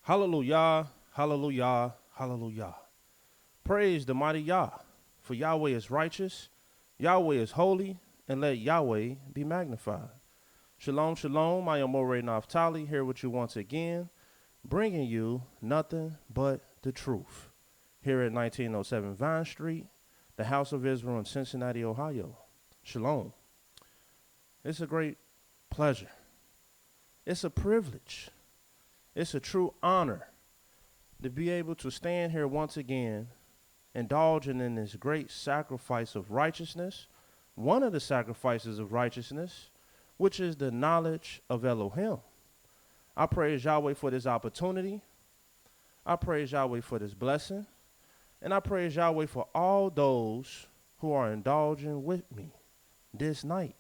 Hallelujah, hallelujah, hallelujah. Praise the mighty Yah, for Yahweh is righteous, Yahweh is holy, and let Yahweh be magnified. Shalom, shalom, I am Mowreh Napthtali, here with you once again, bringing you nothing but the truth. Here at 1907 Vine Street, the House of Israel in Cincinnati, Ohio. Shalom. It's a great pleasure. It's a privilege. It's a true honor to be able to stand here once again, indulging in this great sacrifice of righteousness, one of the sacrifices of righteousness, which is the knowledge of Elohim. I praise Yahweh for this opportunity. I praise Yahweh for this blessing. And I praise Yahweh for all those who are indulging with me this night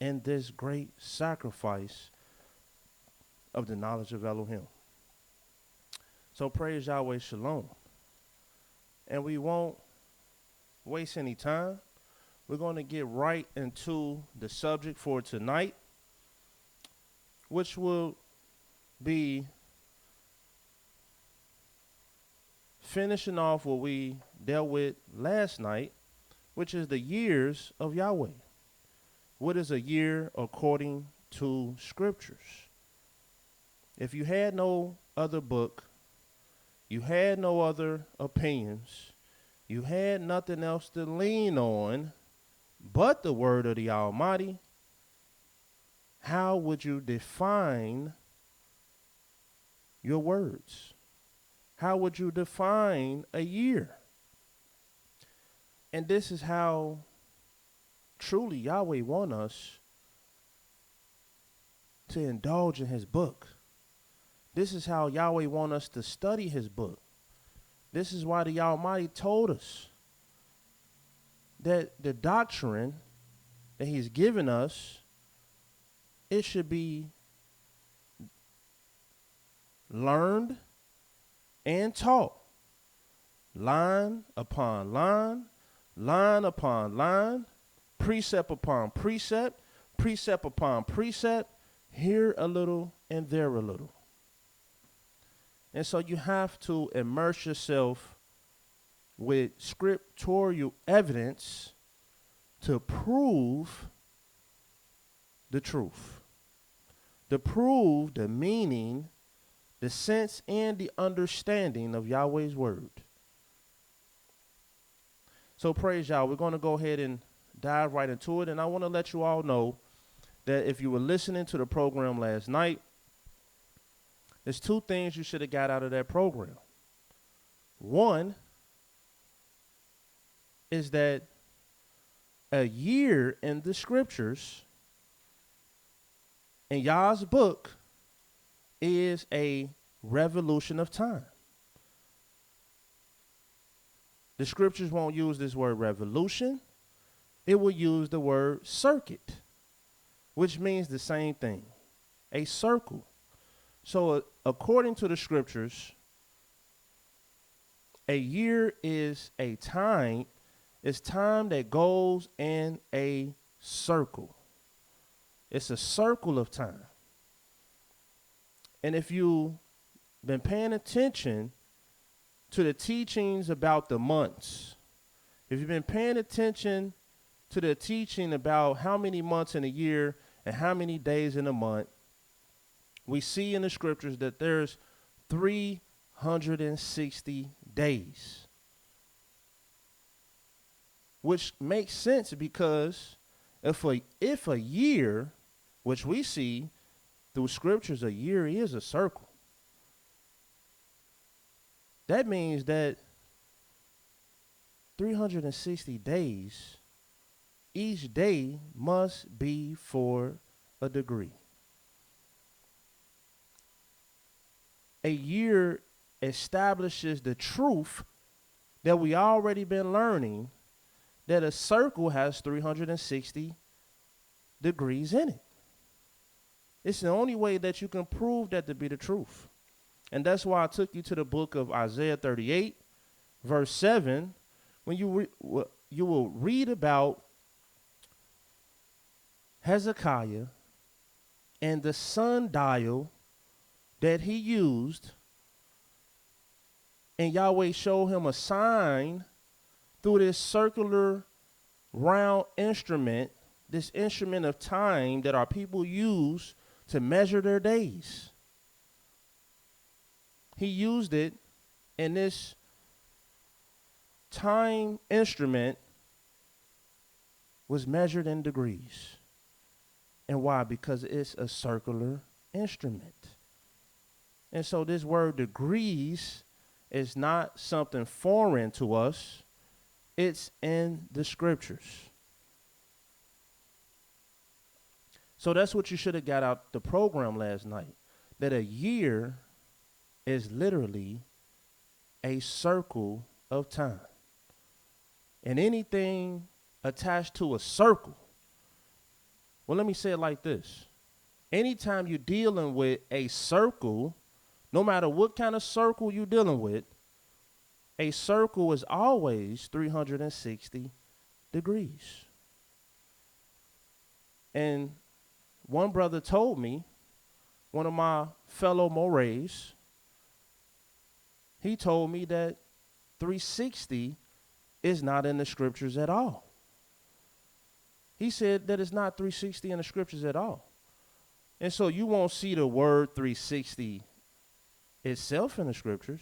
in this great sacrifice of the knowledge of Elohim. So praise Yahweh, shalom. And we won't waste any time. We're going to get right into the subject for tonight, which will be finishing off what we dealt with last night, which is the years of Yahweh. What is a year according to scriptures? If you had no other book, you had no other opinions, you had nothing else to lean on but the word of the Almighty, how would you define your words? How would you define a year? And this is how truly Yahweh wants us to indulge in his book. This is how Yahweh wants us to study his book. This is why the Almighty told us that the doctrine that he's given us, it should be learned and taught, line upon line, line upon line, precept upon precept, precept upon precept, here a little and there a little. And so you have to immerse yourself with scriptural evidence to prove the truth, to prove the meaning, the sense, and the understanding of Yahweh's word. So praise Yah. We're going to go ahead and dive right into it. And I want to let you all know that if you were listening to the program last night, there's two things you should have got out of that program. One is that a year in the scriptures in Yah's book is a revolution of time. The scriptures won't use this word revolution. It will use the word circuit, which means the same thing, a circle. So according to the scriptures, a year is a time, it's time that goes in a circle. It's a circle of time. And if you've been paying attention to the teachings about the months, if you've been paying attention to the teaching about how many months in a year and how many days in a month, we see in the scriptures that there's 360 days, which makes sense because if a year, which we see through scriptures, a year is a circle. That means that 360 days, each day must be for a degree. A year establishes the truth that we already been learning, that a circle has 360 degrees in it. It's the only way that you can prove that to be the truth. And that's why I took you to the book of Isaiah 38, verse 7, when you will read about Hezekiah and the sundial that he used And Yahweh showed him a sign through this circular round instrument, this instrument of time that our people use to measure their days. He used it, and this time instrument was measured in degrees. And why? Because it's a circular instrument. And so this word degrees is not something foreign to us. It's in the scriptures. So that's what you should have got out the program last night, that a year is literally a circle of time. And anything attached to a circle, well, let me say it like this. Anytime you're dealing with a circle, no matter what kind of circle you're dealing with, a circle is always 360 degrees. And one brother told me, one of my fellow Morehs, he told me that 360 is not in the scriptures at all. He said that it's not 360 in the scriptures at all. And so you won't see the word 360 itself in the scriptures.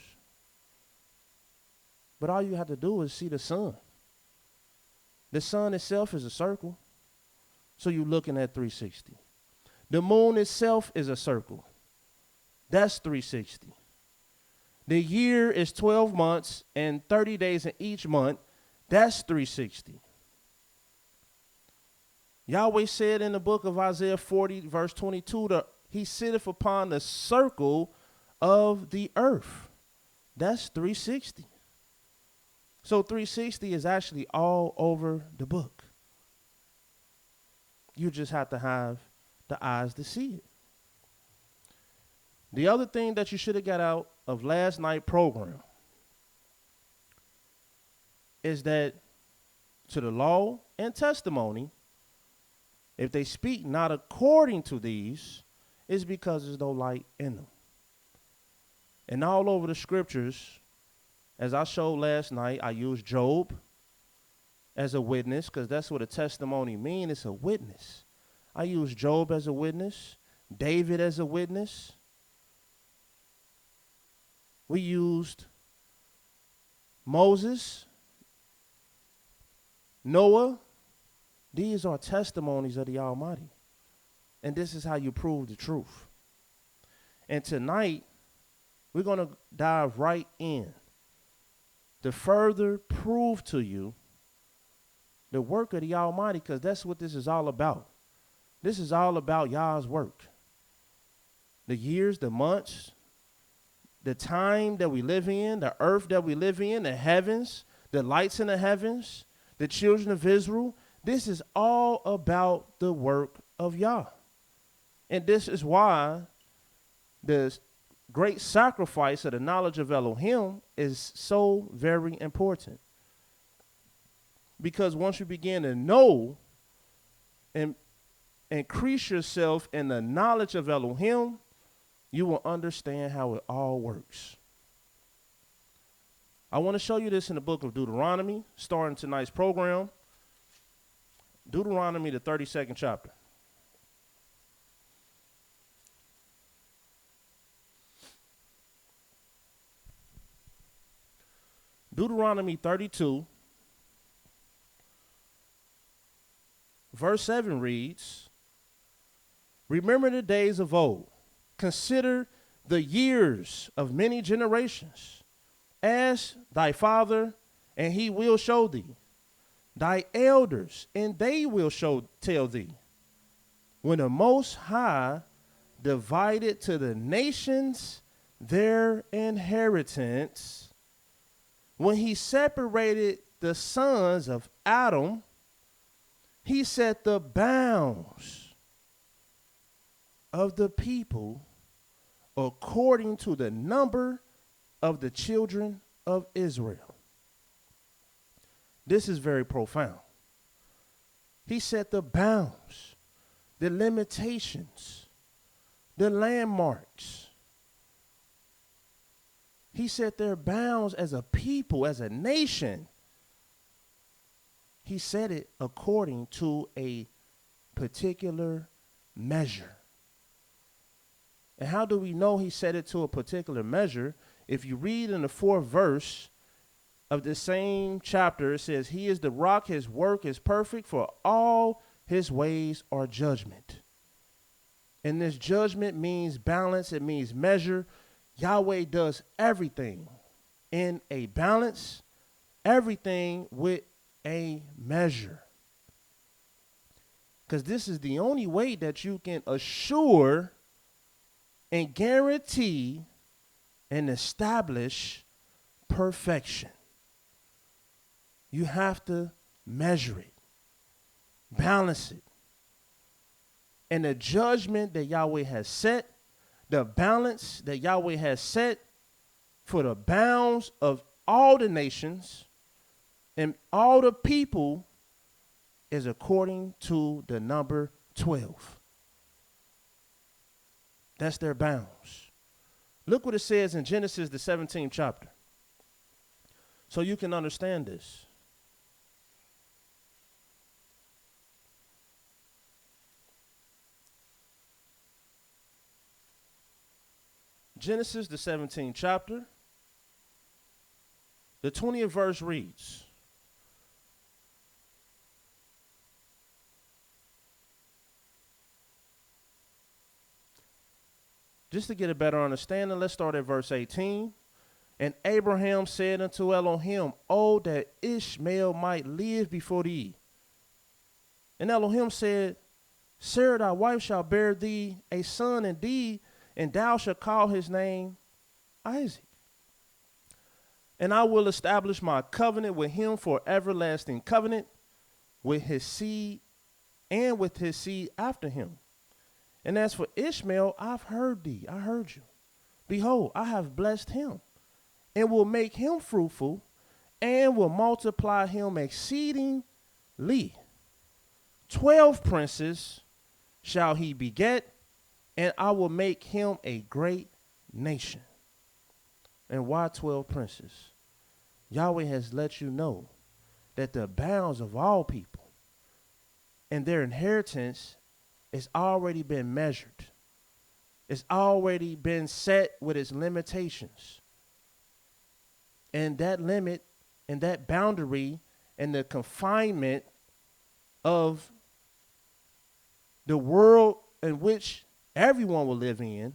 But all you have to do is see the sun. The sun itself is a circle. So you're looking at 360. The moon itself is a circle. That's 360. The year is 12 months and 30 days in each month. That's 360. Yahweh said in the book of Isaiah 40, verse 22, that he sitteth upon the circle of the earth. That's 360. So 360 is actually all over the book. You just have to have the eyes to see it. The other thing that you should have got out of last night's program is that to the law and testimony, if they speak not according to these, it's because there's no light in them. And all over the scriptures, as I showed last night, I used Job as a witness, because that's what a testimony means. It's a witness. I used Job as a witness, David as a witness. We used Moses, Noah. These are testimonies of the Almighty. And this is how you prove the truth. And tonight, we're going to dive right in to further prove to you the work of the Almighty, because that's what this is all about. This is all about Yah's work. The years, the months, the time that we live in, the earth that we live in, the heavens, the lights in the heavens, the children of Israel. This is all about the work of Yah. And this is why the great sacrifice of the knowledge of Elohim is so very important. Because once you begin to know and increase yourself in the knowledge of Elohim, you will understand how it all works. I want to show you this in the book of Deuteronomy, starting tonight's program. Deuteronomy, the 32nd chapter. Deuteronomy 32, verse 7 reads, "Remember the days of old. Consider the years of many generations. Ask thy father, and he will show thee. Thy elders, and they will tell thee. When the Most High divided to the nations their inheritance, when he separated the sons of Adam, he set the bounds of the people according to the number of the children of Israel." This is very profound. He set the bounds, the limitations, the landmarks. He set their bounds as a people, as a nation. He set it according to a particular measure. And how do we know he set it to a particular measure? If you read in the 4th verse of the same chapter, it says, he is the rock, his work is perfect, for all his ways are judgment. And this judgment means balance, it means measure. Yahweh does everything in a balance, everything with a measure. Because this is the only way that you can assure and guarantee and establish perfection. You have to measure it, balance it. And the judgment that Yahweh has set, the balance that Yahweh has set for the bounds of all the nations and all the people is according to the number 12. That's their bounds. Look what it says in Genesis, the 17th chapter. So you can understand this. Genesis, the 17th chapter, the 20th verse reads, just to get a better understanding, let's start at verse 18. And Abraham said unto Elohim, oh, that Ishmael might live before thee. And Elohim said, Sarah thy wife shall bear thee a son indeed, and thou shalt call his name Isaac. And I will establish my covenant with him for everlasting covenant, with his seed and with his seed after him. And as for Ishmael, I've heard thee, I heard you. Behold, I have blessed him, and will make him fruitful, and will multiply him exceedingly. 12 princes shall he beget, and I will make him a great nation. And why 12 princes? Yahweh has let you know that the bounds of all people and their inheritance has already been measured. It's already been set with its limitations. And that limit and that boundary and the confinement of the world in which everyone will live in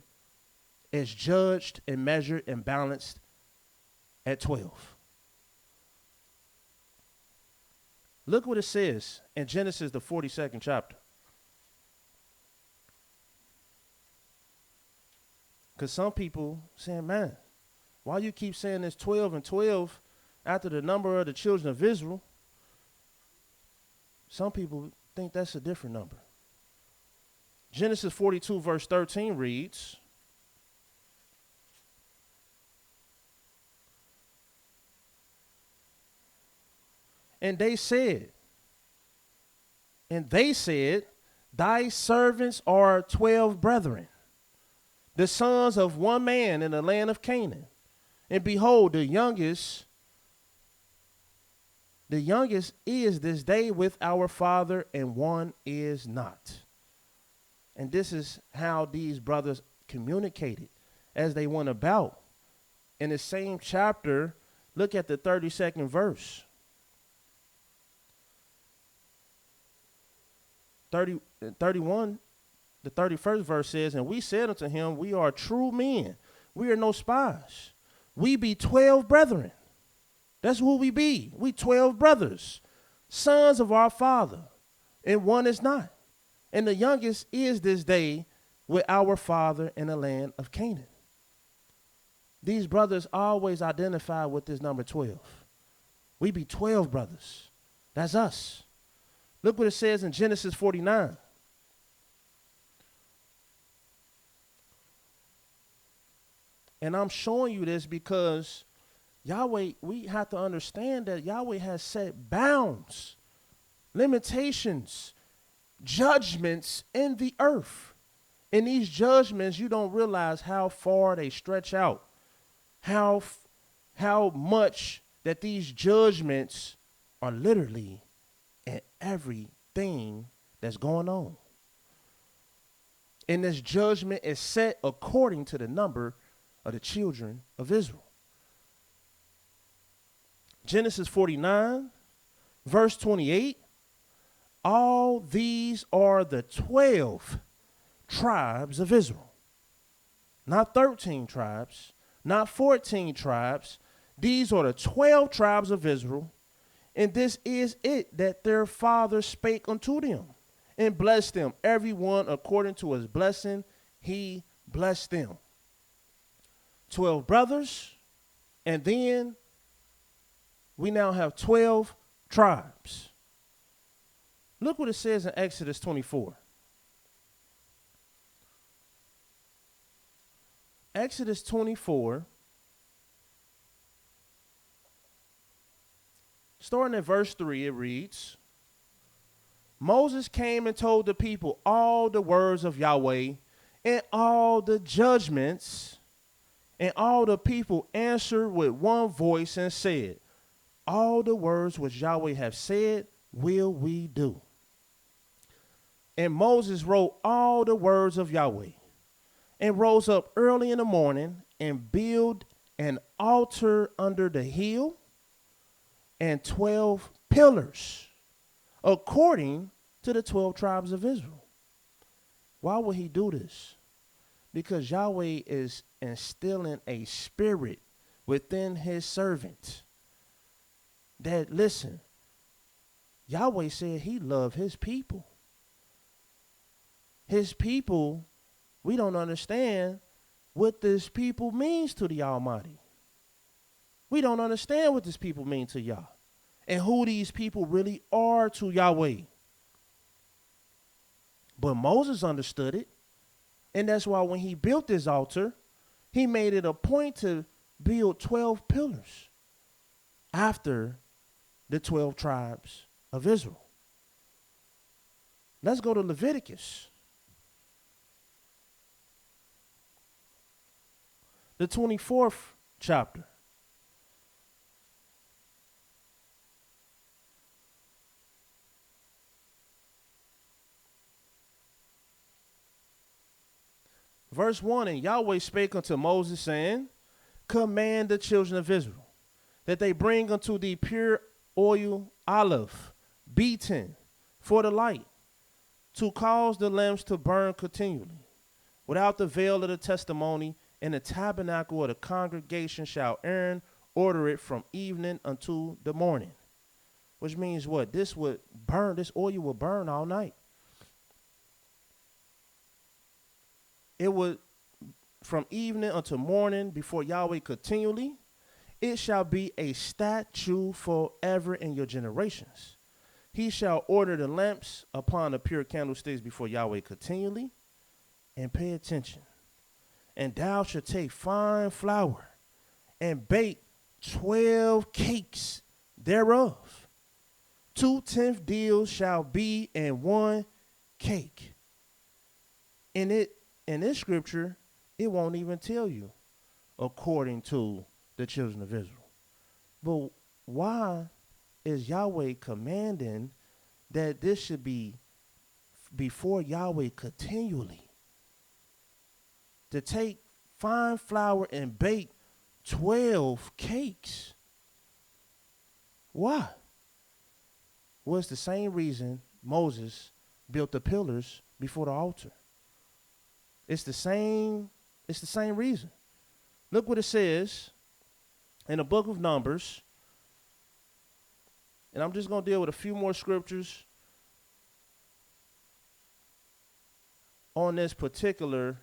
is judged and measured and balanced at 12. Look what it says in Genesis, the 42nd chapter. Because some people saying, man, why you keep saying this 12 and 12 after the number of the children of Israel? Some people think that's a different number. Genesis 42 verse 13 reads, and they said, thy servants are 12 brethren, the sons of one man in the land of Canaan. And behold, the youngest is this day with our father, and one is not. And this is how these brothers communicated as they went about. In the same chapter, look at the 32nd verse. 31, the 31st verse says, and we said unto him, we are true men. We are no spies. We be 12 brethren. That's who we be. We 12 brothers, sons of our father, and one is not. And the youngest is this day with our father in the land of Canaan. These brothers always identify with this number 12. We be 12 brothers. That's us. Look what it says in Genesis 49. And I'm showing you this because Yahweh, we have to understand that Yahweh has set bounds, limitations, judgments in the earth. In these judgments, you don't realize how far they stretch out. how much that these judgments are literally in everything that's going on. And this judgment is set according to the number of the children of Israel. Genesis 49, verse 28, all these are the 12 tribes of Israel. Not 13 tribes, not 14 tribes. These are the 12 tribes of Israel, and this is it that their father spake unto them, and blessed them, every one according to his blessing, he blessed them. 12 brothers, and then we now have 12 tribes. Look what it says in Exodus 24. Exodus 24, starting at verse 3, it reads, Moses came and told the people all the words of Yahweh and all the judgments, and all the people answered with one voice and said, all the words which Yahweh have said will we do. And Moses wrote all the words of Yahweh, and rose up early in the morning and built an altar under the hill and 12 pillars according to the 12 tribes of Israel. Why would he do this? Because Yahweh is instilling a spirit within his servant that, listen, Yahweh said he loved his people. His people, we don't understand what this people means to the Almighty. We don't understand what this people mean to Yah and who these people really are to Yahweh. But Moses understood it, and that's why when he built this altar, he made it a point to build 12 pillars after the 12 tribes of Israel. Let's go to Leviticus. The 24th chapter. Verse 1, and Yahweh spake unto Moses, saying, command the children of Israel, that they bring unto thee pure oil olive, beaten for the light, to cause the lamps to burn continually. Without the veil of the testimony, and the tabernacle of the congregation shall Aaron order it from evening unto the morning. Which means what? This would burn, this oil will burn all night. It would, from evening unto morning, before Yahweh continually. It shall be a statute forever in your generations. He shall order the lamps upon the pure candlesticks before Yahweh continually. And pay attention. And thou shalt take fine flour and bake 12 cakes thereof. 2/10 deals shall be in one cake. In this scripture, it won't even tell you according to the children of Israel. But why is Yahweh commanding that this should be before Yahweh continually? To take fine flour and bake 12 cakes. Why? Well, it's the same reason Moses built the pillars before the altar. It's the same reason. Look what it says in the book of Numbers. And I'm just going to deal with a few more scriptures on this particular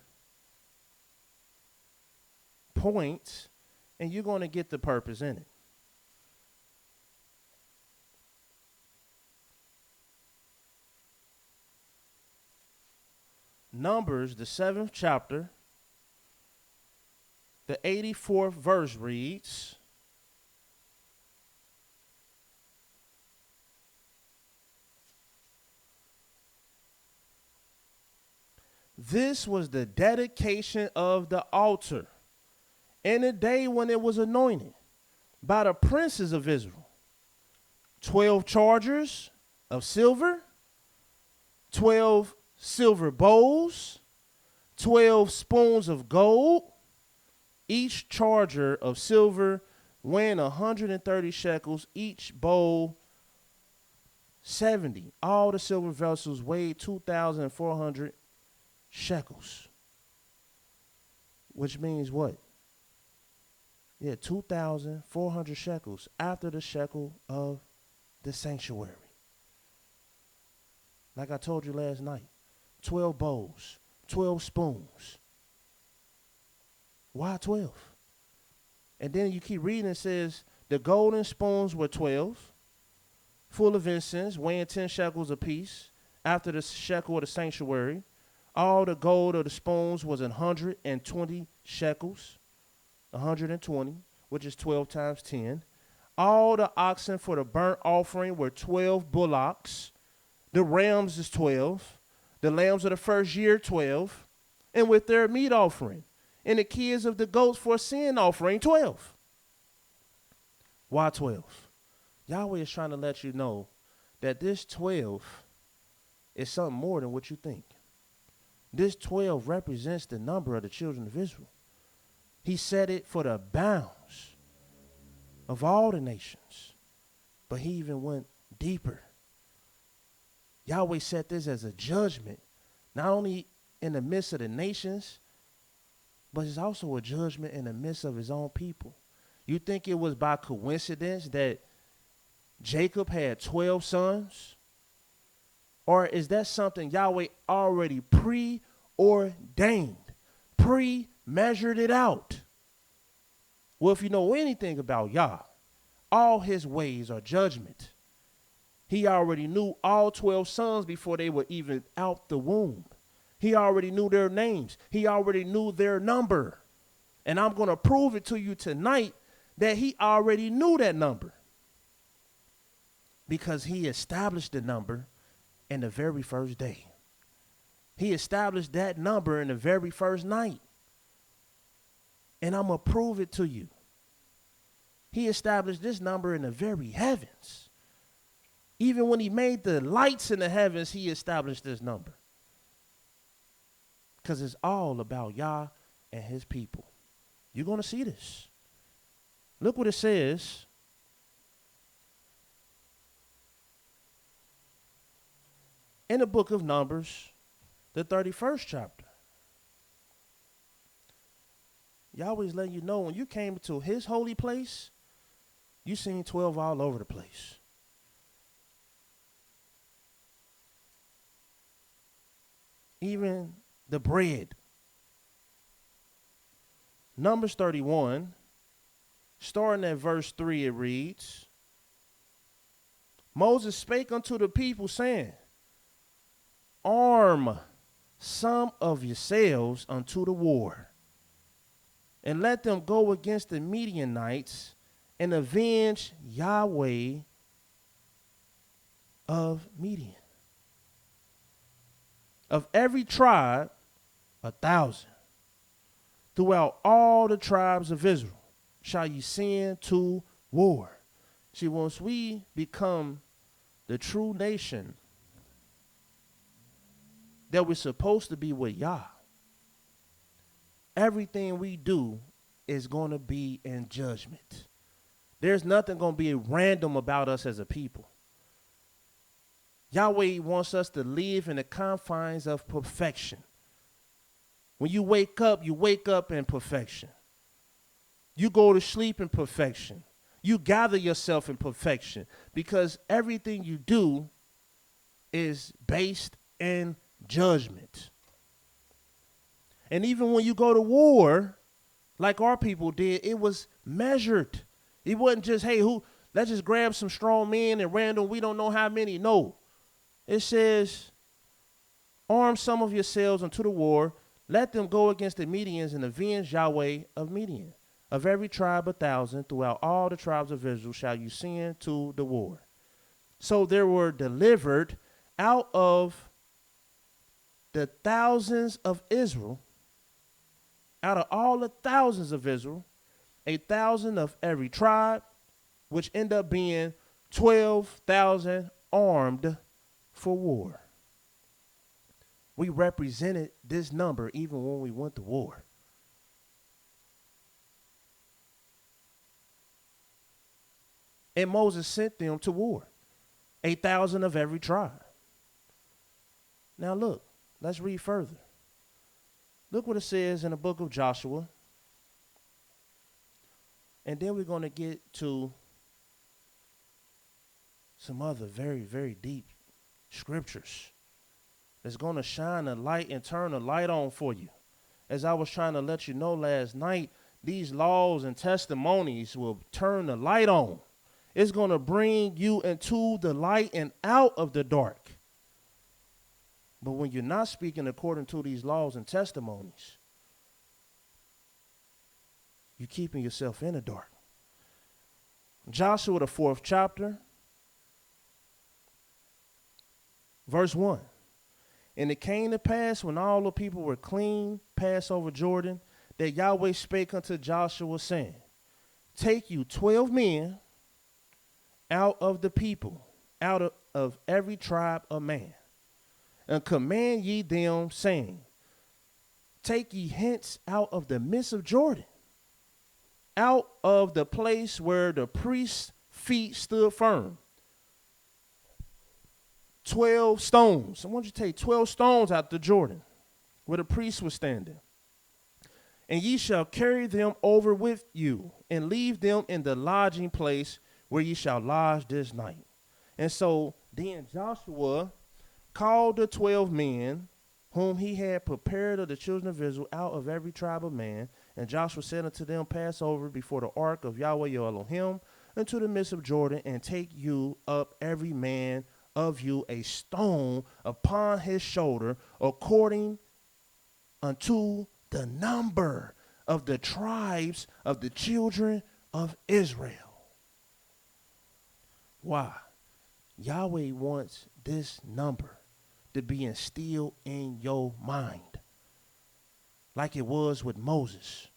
point, and you're going to get the purpose in it. Numbers, the 7th chapter, the 84th verse reads, this was the dedication of the altar in the day when it was anointed by the princes of Israel, 12 chargers of silver, 12 silver bowls, 12 spoons of gold, each charger of silver weighing 130 shekels, each bowl 70. All the silver vessels weighed 2,400 shekels. Which means what? Yeah, 2,400 shekels after the shekel of the sanctuary. Like I told you last night, 12 bowls, 12 spoons. Why 12? And then you keep reading, it says, the golden spoons were 12, full of incense, weighing 10 shekels apiece, after the shekel of the sanctuary. All the gold of the spoons was 120 shekels, 120, which is 12 times 10. All the oxen for the burnt offering were 12 bullocks. The rams is 12. The lambs of the first year, 12. And with their meat offering. And the kids of the goats for a sin offering, 12. Why 12? Yahweh is trying to let you know that this 12 is something more than what you think. This 12 represents the number of the children of Israel. He set it for the bounds of all the nations. But he even went deeper. Yahweh set this as a judgment, not only in the midst of the nations, but it's also a judgment in the midst of his own people. You think it was by coincidence that Jacob had 12 sons? Or is that something Yahweh already preordained, pre-measured it out? Well, if you know anything about Yah, all his ways are judgment. He already knew all 12 sons before they were even out the womb. He already knew their names. He already knew their number. And I'm going to prove it to you tonight that he already knew that number. Because he established the number in the very first day. He established that number in the very first night. And I'm going to prove it to you. He established this number in the very heavens. Even when he made the lights in the heavens, he established this number. Because it's all about Yah and his people. You're going to see this. Look what it says. In the book of Numbers, the 31st chapter. Yahweh's letting you know when you came to his holy place, you seen 12 all over the place. Even the bread. Numbers 31, starting at verse 3, it reads, Moses spake unto the people, saying, arm some of yourselves unto the war, and let them go against the Midianites, and avenge Yahweh of Midian. Of every tribe, 1,000. Throughout all the tribes of Israel shall ye send to war. See, once we become the true nation that we're supposed to be with Yah, everything we do is going to be in judgment. There's nothing going to be random about us as a people. Yahweh wants us to live in the confines of perfection. When you wake up in perfection. You go to sleep in perfection. You gather yourself in perfection, because everything you do is based in judgment. And even when you go to war, like our people did, it was measured. It wasn't just, hey, let's just grab some strong men and random, we don't know how many. No. It says, arm some of yourselves unto the war, let them go against the Medians and avenge Yahweh of Midian. Of every tribe 1,000, throughout all the tribes of Israel shall you send to the war. So there were delivered out of the thousands of Israel, out of all the thousands of Israel, 1,000 of every tribe, which end up being 12,000 armed for war. We represented this number even when we went to war. And Moses sent them to war, 1,000 of every tribe. Now look, let's read further. Look what it says in the book of Joshua. And then we're going to get to some other very, very deep scriptures that's going to shine a light and turn a light on for you. As I was trying to let you know last night, these laws and testimonies will turn the light on. It's going to bring you into the light and out of the dark. But when you're not speaking according to these laws and testimonies, you're keeping yourself in the dark. Joshua, the 4th chapter, verse 1. And it came to pass when all the people were clean, passed over Jordan, that Yahweh spake unto Joshua, saying, take you 12 men out of the people, out of every tribe of man, and command ye them, saying, take ye hence out of the midst of Jordan, out of the place where the priest's feet stood firm, 12 stones. I want you to take 12 stones out the Jordan where the priest was standing. And ye shall carry them over with you and leave them in the lodging place where ye shall lodge this night. And so then Joshua called the 12 men whom he had prepared of the children of Israel out of every tribe of man. And Joshua said unto them, pass over before the ark of Yahweh your Elohim into the midst of Jordan, and take you up every man of you a stone upon his shoulder, according unto the number of the tribes of the children of Israel. Why? Yahweh wants this number to be instilled in your mind, like it was with Moses.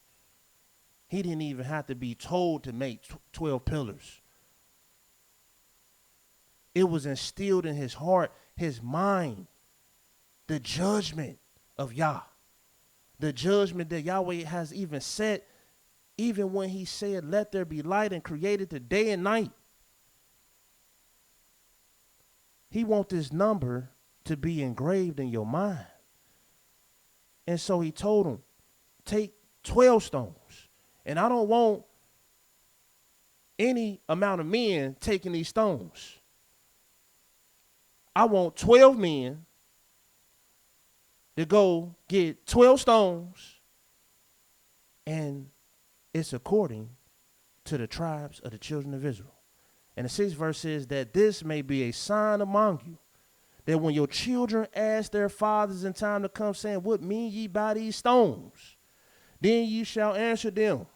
He didn't even have to be told to make 12 pillars. It was instilled in his heart, his mind, the judgment of Yah, the judgment that Yahweh has even set, even when he said, let there be light, and created the day and night. He wants this number to be engraved in your mind. And so he told him, take 12 stones. And I don't want any amount of men taking these stones. I want 12 men to go get 12 stones, and it's according to the tribes of the children of Israel. And the 6th verse says that this may be a sign among you, that when your children ask their fathers in time to come, saying, what mean ye by these stones? Then ye shall answer them,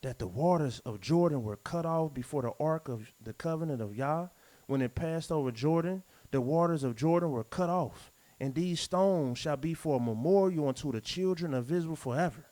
that the waters of Jordan were cut off before the ark of the covenant of Yah. When it passed over Jordan, the waters of Jordan were cut off, and these stones shall be for a memorial unto the children of Israel forever.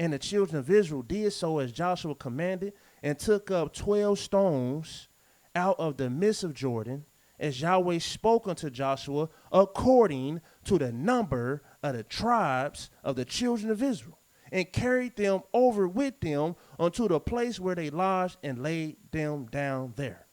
And the children of Israel did so as Joshua commanded, and took up 12 stones out of the midst of Jordan, as Yahweh spoke unto Joshua, according to the number of the tribes of the children of Israel, and carried them over with them unto the place where they lodged, and laid them down there.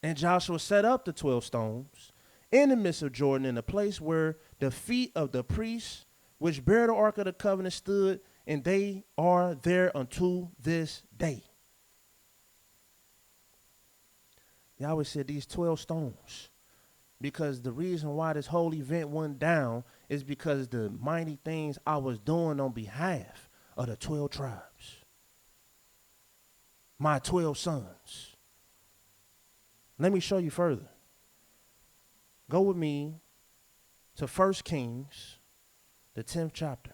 And Joshua set up the 12 stones in the midst of Jordan, in the place where the feet of the priests which bear the ark of the covenant stood, and they are there unto this day. Yahweh said these 12 stones, because the reason why this whole event went down is because the mighty things I was doing on behalf of the 12 tribes, my 12 sons. Let me show you further. Go with me to 1 Kings, the 10th chapter.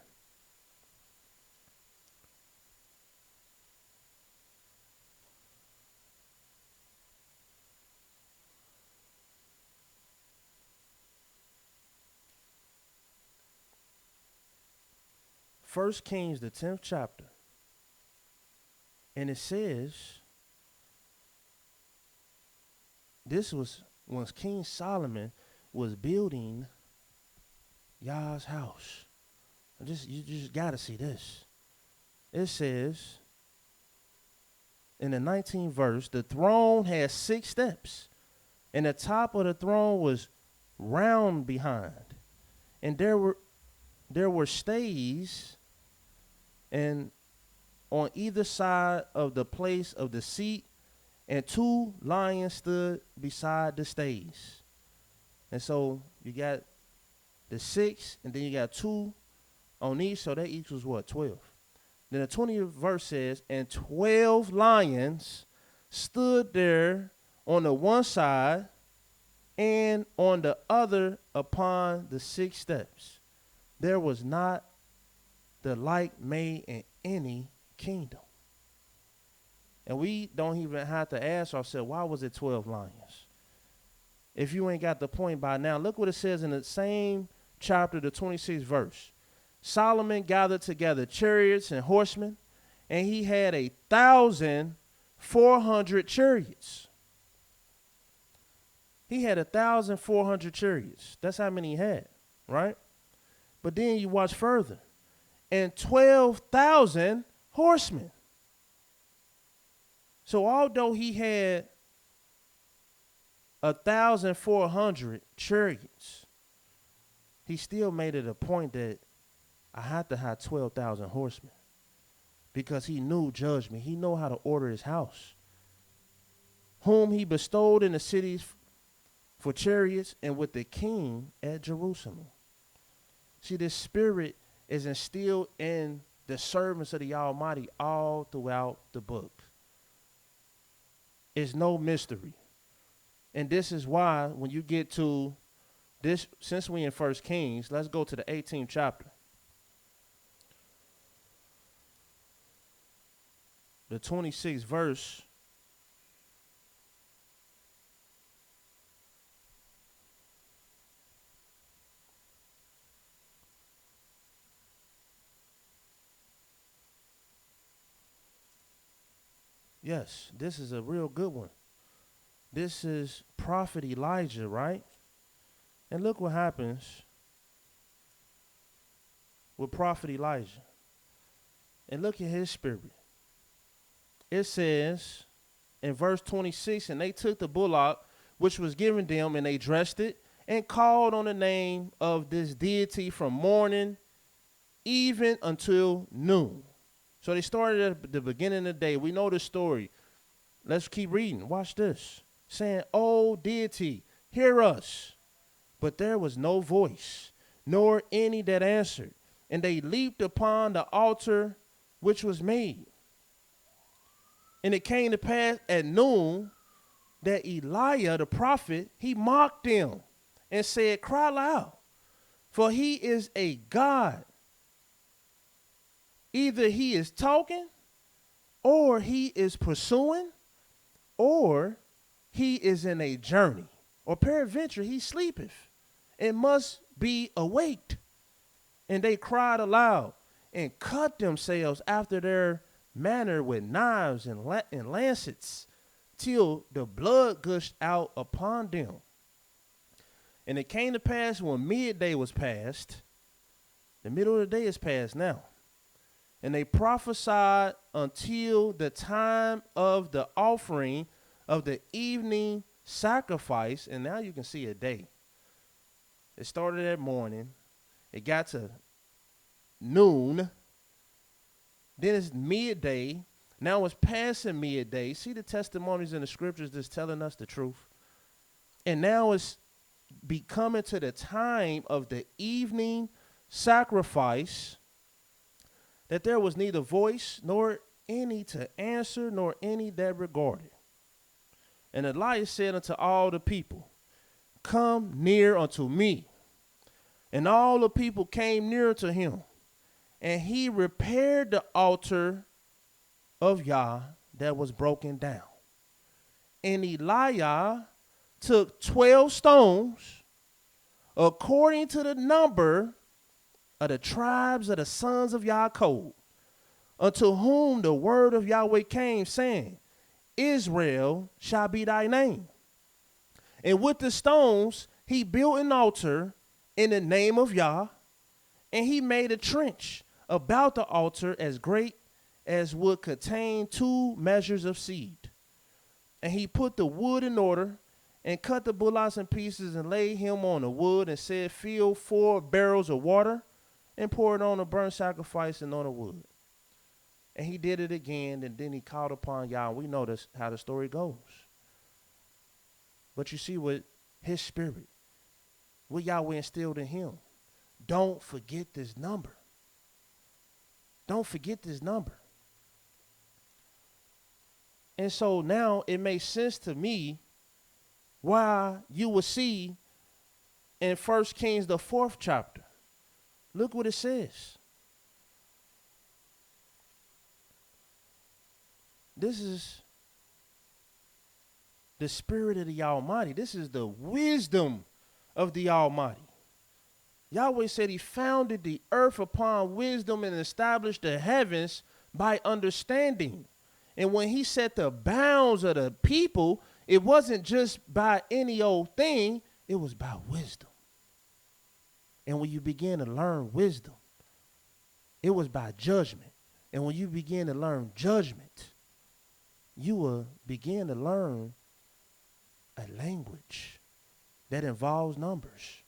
1 Kings, the 10th chapter. And it says, this was when King Solomon was building YAH'S house. You just got to see this. It says, in the 19th verse, the throne had 6 steps, and the top of the throne was round behind. And there were stays and on either side of the place of the seat, and 2 lions stood beside the stays. And so you got the 6, and then you got 2 on each, so that equals what, 12. Then the 20th verse says, and 12 lions stood there on the one side and on the other upon the 6 steps. There was not the like made in any kingdom. And we don't even have to ask ourselves, why was it 12 lions? If you ain't got the point by now, look what it says in the same chapter, the 26th verse. Solomon gathered together chariots and horsemen, and he had 1,400 chariots. He had 1,400 chariots. That's how many he had, right? But then you watch further. And 12,000 horsemen. So although he had 1,400 chariots, he still made it a point that I had to have 12,000 horsemen, because he knew judgment. He knew how to order his house, whom he bestowed in the cities for chariots and with the king at Jerusalem. See, this spirit is instilled in the servants of the Almighty all throughout the book. It's no mystery. And this is why when you get to this, since we in 1 Kings, let's go to the 18th chapter. The 26th verse. Yes, this is a real good one. This is Prophet Elijah, right? And look what happens with Prophet Elijah. And look at his spirit. It says in verse 26, and they took the bullock which was given them, and they dressed it, and called on the name of this deity from morning even until noon. So they started at the beginning of the day. We know the story. Let's keep reading. Watch this. Saying, "O deity, hear us." But there was no voice, nor any that answered. And they leaped upon the altar which was made. And it came to pass at noon that Elijah the prophet, he mocked them and said, "Cry loud, for he is a God. Either he is talking, or he is pursuing, or he is in a journey, or peradventure he sleepeth, and must be awaked." And they cried aloud, and cut themselves after their manner with knives and lancets, till the blood gushed out upon them. And it came to pass when midday was past, the middle of the day is past now, and they prophesied until the time of the offering of the evening sacrifice. And now you can see a day. It started at morning. It got to noon. Then it's midday. Now it's passing midday. See the testimonies in the scriptures that's telling us the truth. And now it's becoming to the time of the evening sacrifice, that there was neither voice nor any to answer, nor any that regarded. And Elijah said unto all the people, "Come near unto me." And all the people came near to him. And he repaired the altar of Yah that was broken down. And Elijah took 12 stones, according to the number of the tribes of the sons of Yaakov, unto whom the word of Yahweh came, saying, Israel shall be thy name. And with the stones he built an altar in the name of Yah, and he made a trench about the altar as great as would contain 2 measures of seed. And he put the wood in order, and cut the bullocks in pieces, and laid him on the wood, and said, Fill 4 barrels of water, and pour it on the burnt sacrifice and on the wood. And he did it again, and then he called upon Yah. And we know this, how the story goes. But you see, with his spirit, what Yahweh instilled in him, don't forget this number. Don't forget this number. And so now it makes sense to me why you will see in 1 Kings, the 4th chapter. Look what it says. This is the spirit of the Almighty. This is the wisdom of the Almighty. Yahweh said he founded the earth upon wisdom and established the heavens by understanding. And when he set the bounds of the people, it wasn't just by any old thing, it was by wisdom. And when you begin to learn wisdom, it was by judgment. And when you begin to learn judgment, you will begin to learn a language that involves numbers,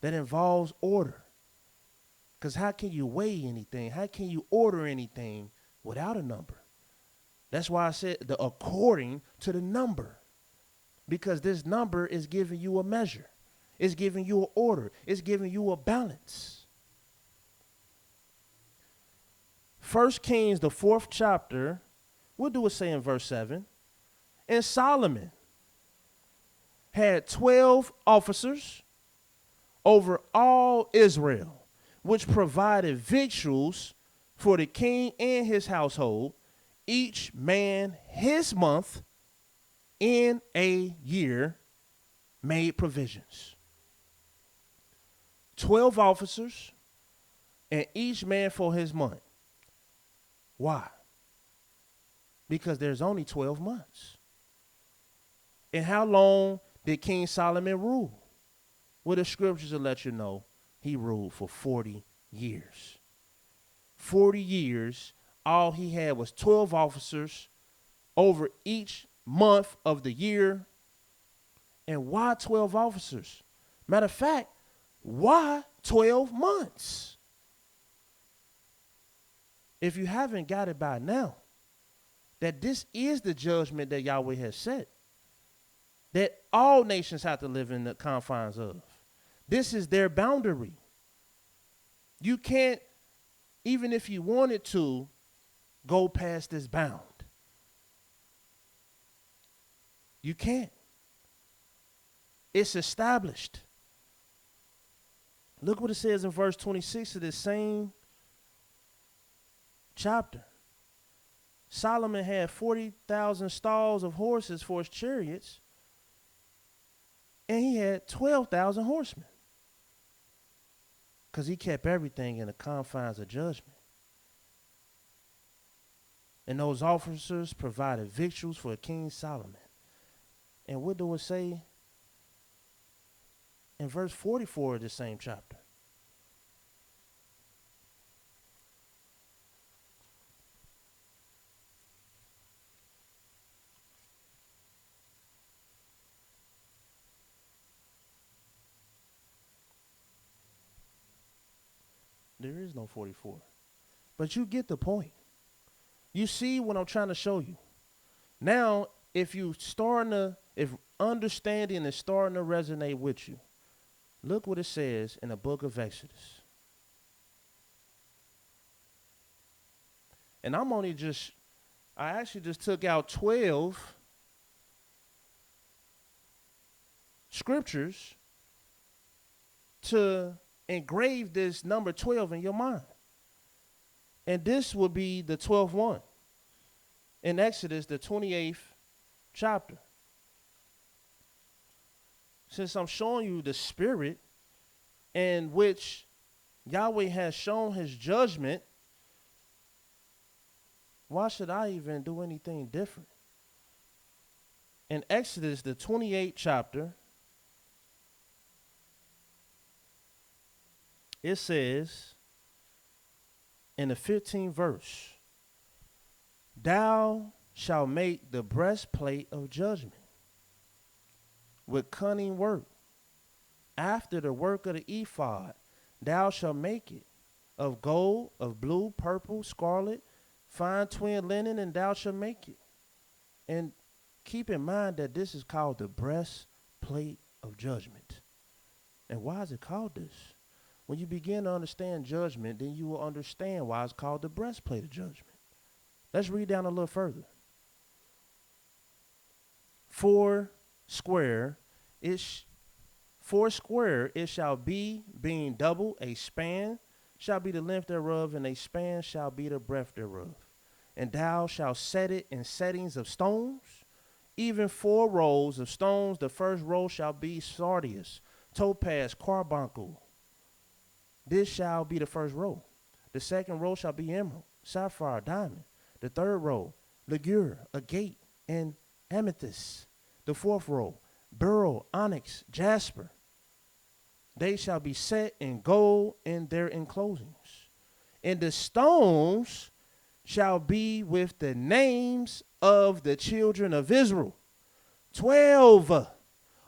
that involves order. Because how can you weigh anything? How can you order anything without a number? That's why I said the according to the number. Because this number is giving you a measure. It's giving you an order. It's giving you a balance. 1 Kings, the 4th chapter, what do it say in verse 7? And Solomon had 12 officers over all Israel, which provided victuals for the king and his household, each man his month in a year made provisions. 12 officers and each man for his month. Why? Because there's only 12 months. And how long did King Solomon rule? Well, the scriptures will let you know he ruled for 40 years. 40 years, all he had was 12 officers over each month of the year. And why 12 officers? Matter of fact, why 12 months? If you haven't got it by now, that this is the judgment that Yahweh has set, that all nations have to live in the confines of. This is their boundary. You can't, even if you wanted to, go past this bound. You can't. It's established. Look what it says in verse 26 of this same chapter. Solomon had 40,000 stalls of horses for his chariots, and he had 12,000 horsemen, because he kept everything in the confines of judgment. And those officers provided victuals for King Solomon. And what do it say in verse 44 of the same chapter? There is no 44. But you get the point. You see what I'm trying to show you. Now, if understanding is starting to resonate with you, look what it says in the book of Exodus. And I actually just took out 12 scriptures to engrave this number 12 in your mind. And this will be the 12th one in Exodus, the 28th chapter. Since I'm showing you the spirit in which Yahweh has shown his judgment. Why should I even do anything different? In Exodus, the 28th chapter, it says in the 15th verse, thou shalt make the breastplate of judgment with cunning work. After the work of the ephod, thou shalt make it of gold, of blue, purple, scarlet, fine twin linen, and thou shalt make it. And keep in mind that this is called the breastplate of judgment. And why is it called this? When you begin to understand judgment, then you will understand why it's called the breastplate of judgment. Let's read down a little further. 4 square it shall be, being double, a span shall be the length thereof, and a span shall be the breadth thereof. And thou shalt set it in settings of stones, even 4 rows of stones. The first row shall be sardius, topaz, carbuncle. This shall be the first row. The second row shall be emerald, sapphire, diamond. The third row, ligure, agate, and amethyst. The fourth row, beryl, onyx, jasper. They shall be set in gold in their enclosings. And the stones shall be with the names of the children of Israel, 12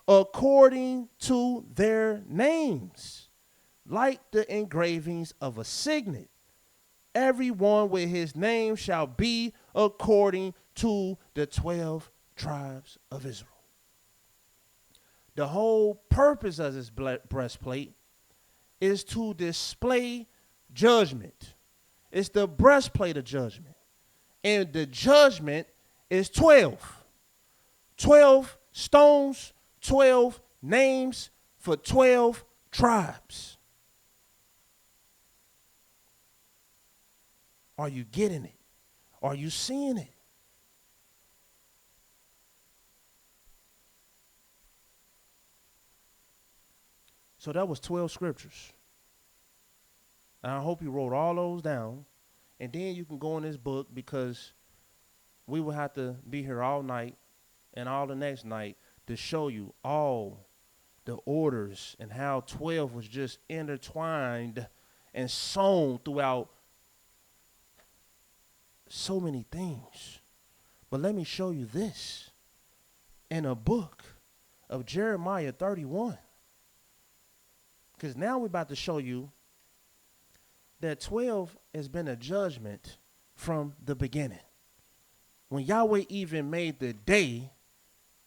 according to their names, like the engravings of a signet. Every one with his name shall be according to the 12 tribes of Israel. The whole purpose of this breastplate is to display judgment. It's the breastplate of judgment. And the judgment is 12. 12 stones, 12 names for 12 tribes. Are you getting it? Are you seeing it? So that was 12 scriptures. And I hope you wrote all those down. And then you can go in this book, because we will have to be here all night and all the next night to show you all the orders and how 12 was just intertwined and sewn throughout so many things. But let me show you this in a book of Jeremiah 31. Because now we're about to show you that 12 has been a judgment from the beginning. When Yahweh even made the day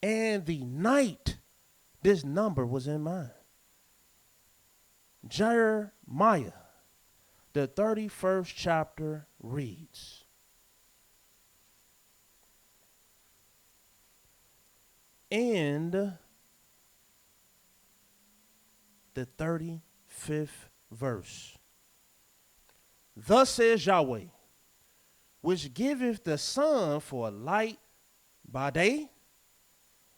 and the night, this number was in mind. Jeremiah, the 31st chapter reads, and the 35th verse. Thus says Yahweh, which giveth the sun for a light by day,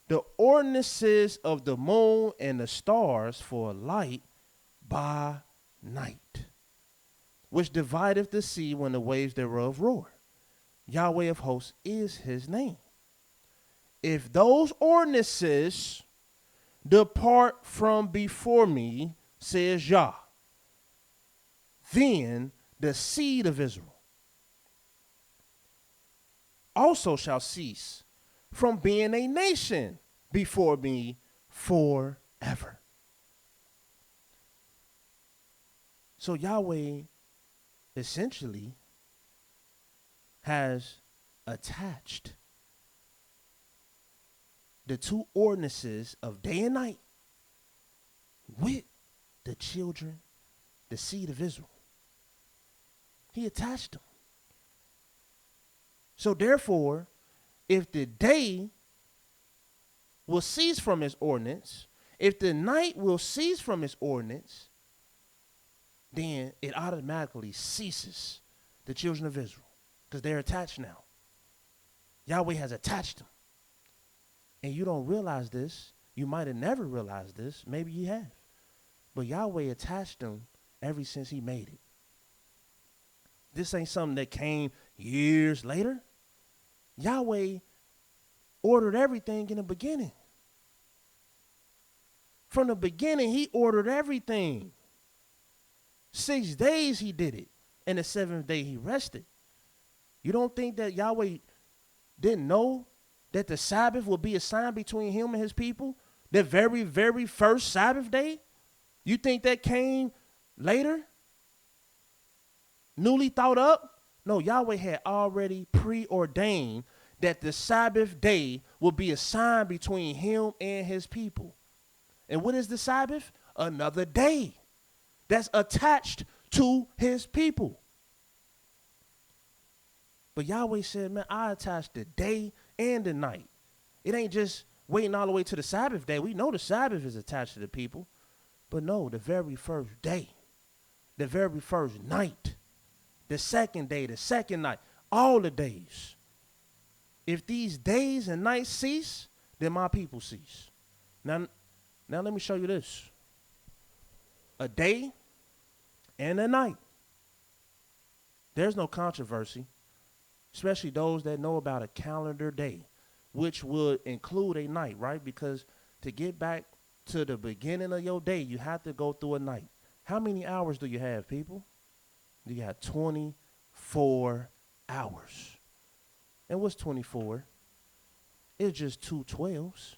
the ordinances of the moon and the stars for a light by night, which divideth the sea when the waves thereof roar. Yahweh of hosts is his name. If those ordinances depart from before me, says Yah, then the seed of Israel also shall cease from being a nation before me forever. So Yahweh essentially has attached the 2 ordinances of day and night with the children, the seed of Israel. He attached them. So therefore, if the day will cease from his ordinance, if the night will cease from his ordinance, then it automatically ceases the children of Israel, because they're attached now. Yahweh has attached them. And you don't realize this. You might have never realized this. Maybe you have. But Yahweh attached them ever since he made it. This ain't something that came years later. Yahweh ordered everything in the beginning. From the beginning, he ordered everything. 6 days he did it, and the 7th day he rested. You don't think that Yahweh didn't know that the Sabbath would be a sign between him and his people? The very, very first Sabbath day? You think that came later? Newly thought up? No, Yahweh had already preordained that the Sabbath day will be a sign between him and his people. And what is the Sabbath? Another day that's attached to his people. But Yahweh said, man, I attach the day and the night. It ain't just waiting all the way to the Sabbath day. We know the Sabbath is attached to the people. But no, the very first day, the very first night, the second day, the second night, all the days. If these days and nights cease, then my people cease. Now let me show you this. A day and a night. There's no controversy, especially those that know about a calendar day, which would include a night, right? Because to get back to the beginning of your day, you have to go through a night. How many hours do you have, people? You got 24 hours. And what's 24? It's just 2 12s.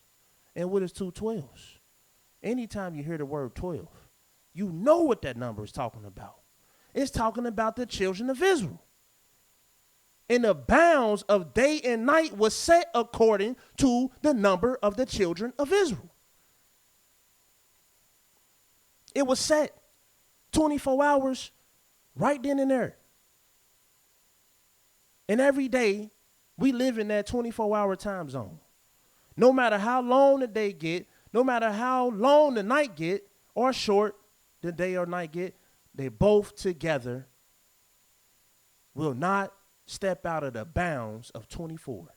And what is 2 12s? Anytime you hear the word 12, you know what that number is talking about. It's talking about the children of Israel. And the bounds of day and night was set according to the number of the children of Israel. It was set 24 hours right then and there. And every day we live in that 24-hour time zone. No matter how long the day get, no matter how long the night get, or short the day or night get, they both together will not step out of the bounds of 24.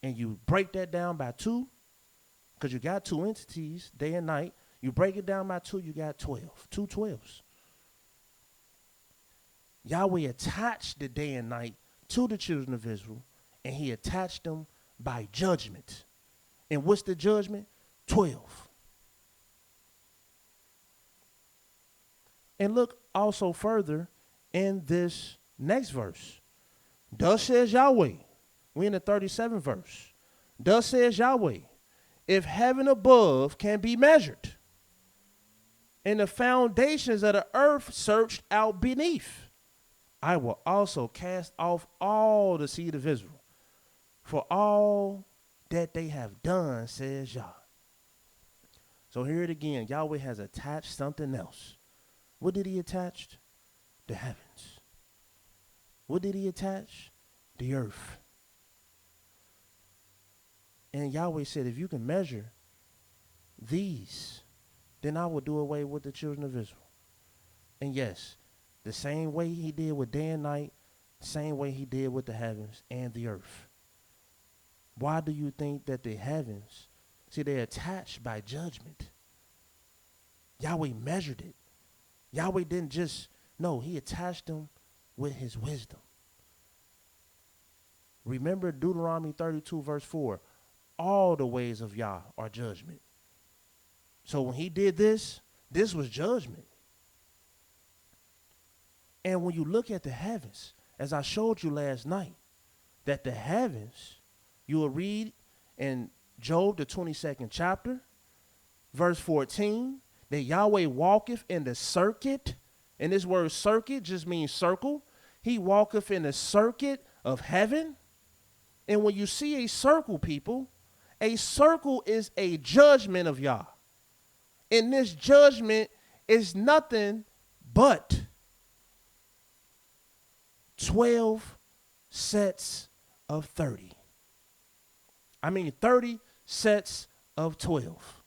And you break that down by 2, because you got 2 entities, day and night. You break it down by 2, you got 12, 2 12s. Yahweh attached the day and night to the children of Israel, and he attached them by judgment. And what's the judgment? 12. And look also further in this next verse. Thus says Yahweh. We in the 37th verse. Thus says Yahweh, if heaven above can be measured, and the foundations of the earth searched out beneath, I will also cast off all the seed of Israel for all that they have done, says Yah. So hear it again. Yahweh has attached something else. What did he attach? The heavens. What did he attach? The earth. And Yahweh said, if you can measure these, then I will do away with the children of Israel. And yes, the same way he did with day and night, same way he did with the heavens and the earth. Why do you think that the heavens, see, they're attached by judgment? Yahweh measured it. Yahweh didn't just, no, he attached them with his wisdom. Remember Deuteronomy 32 verse 4, all the ways of Yah are judgment. So when he did this, this was judgment. And when you look at the heavens, as I showed you last night, that the heavens, you will read in Job, the 22nd chapter, verse 14, that Yahweh walketh in the circuit. And this word circuit just means circle. He walketh in the circuit of heaven. And when you see a circle, people, a circle is a judgment of Yah. And this judgment is nothing but 12 sets of 30. 30 sets of 12.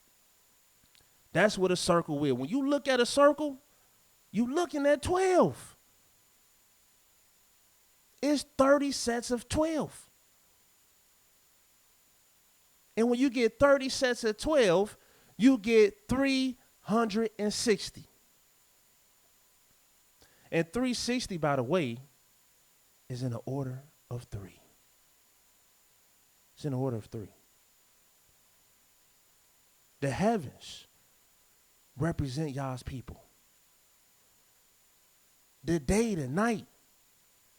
That's what a circle is. When you look at a circle, you're looking at 12. It's 30 sets of 12. And when you get 30 sets of 12, you get 360. And 360, by the way, is in the order of 3. It's in the order of 3. The heavens represent Yah's people. The day, the night,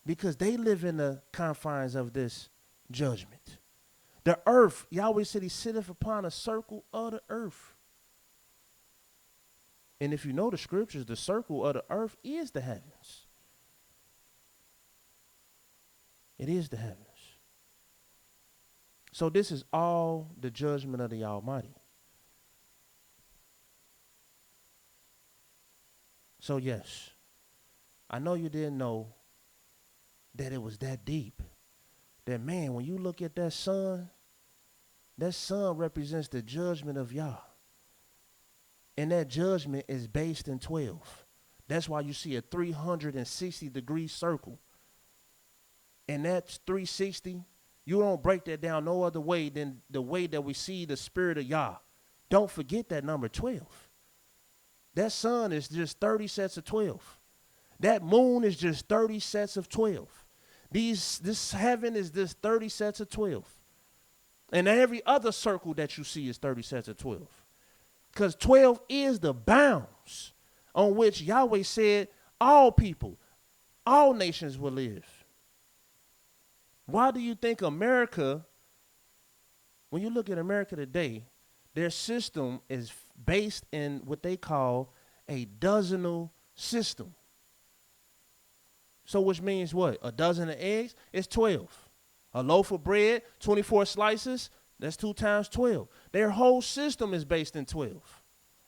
because they live in the confines of this judgment. The earth, Yahweh said he sitteth upon a circle of the earth. And if you know the scriptures, the circle of the earth is the heavens. It is the heavens. So this is all the judgment of the Almighty. So yes, I know you didn't know that it was that deep. That man, when you look at that sun represents the judgment of Yah. And that judgment is based in 12. That's why you see a 360-degree circle. And that's 360. You don't break that down no other way than the way that we see the spirit of Yah. Don't forget that number 12. That sun is just 30 sets of 12. That moon is just 30 sets of 12. This heaven is just 30 sets of 12. And every other circle that you see is 30 sets of 12. Because 12 is the bounds on which Yahweh said all people, all nations will live. Why do you think America, when you look at America today, their system is based in what they call a dozenal system? So which means what? A dozen of eggs is 12. A loaf of bread, 24 slices, that's 2 times 12. Their whole system is based in 12.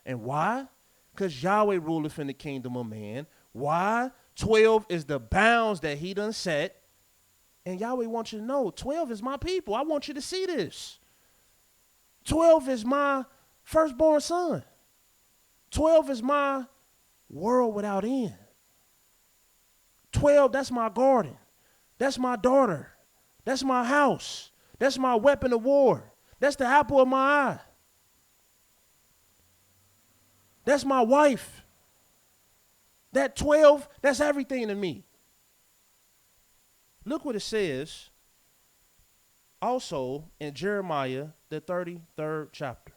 And why? Because Yahweh ruleth in the kingdom of man. Why? 12 is the bounds that he done set. And Yahweh wants you to know, 12 is my people. I want you to see this. 12 is my firstborn son. 12 is my world without end. 12, that's my garden. That's my daughter. That's my house. That's my weapon of war. That's the apple of my eye. That's my wife. That 12, that's everything to me. Look what it says also in Jeremiah, the 33rd chapter.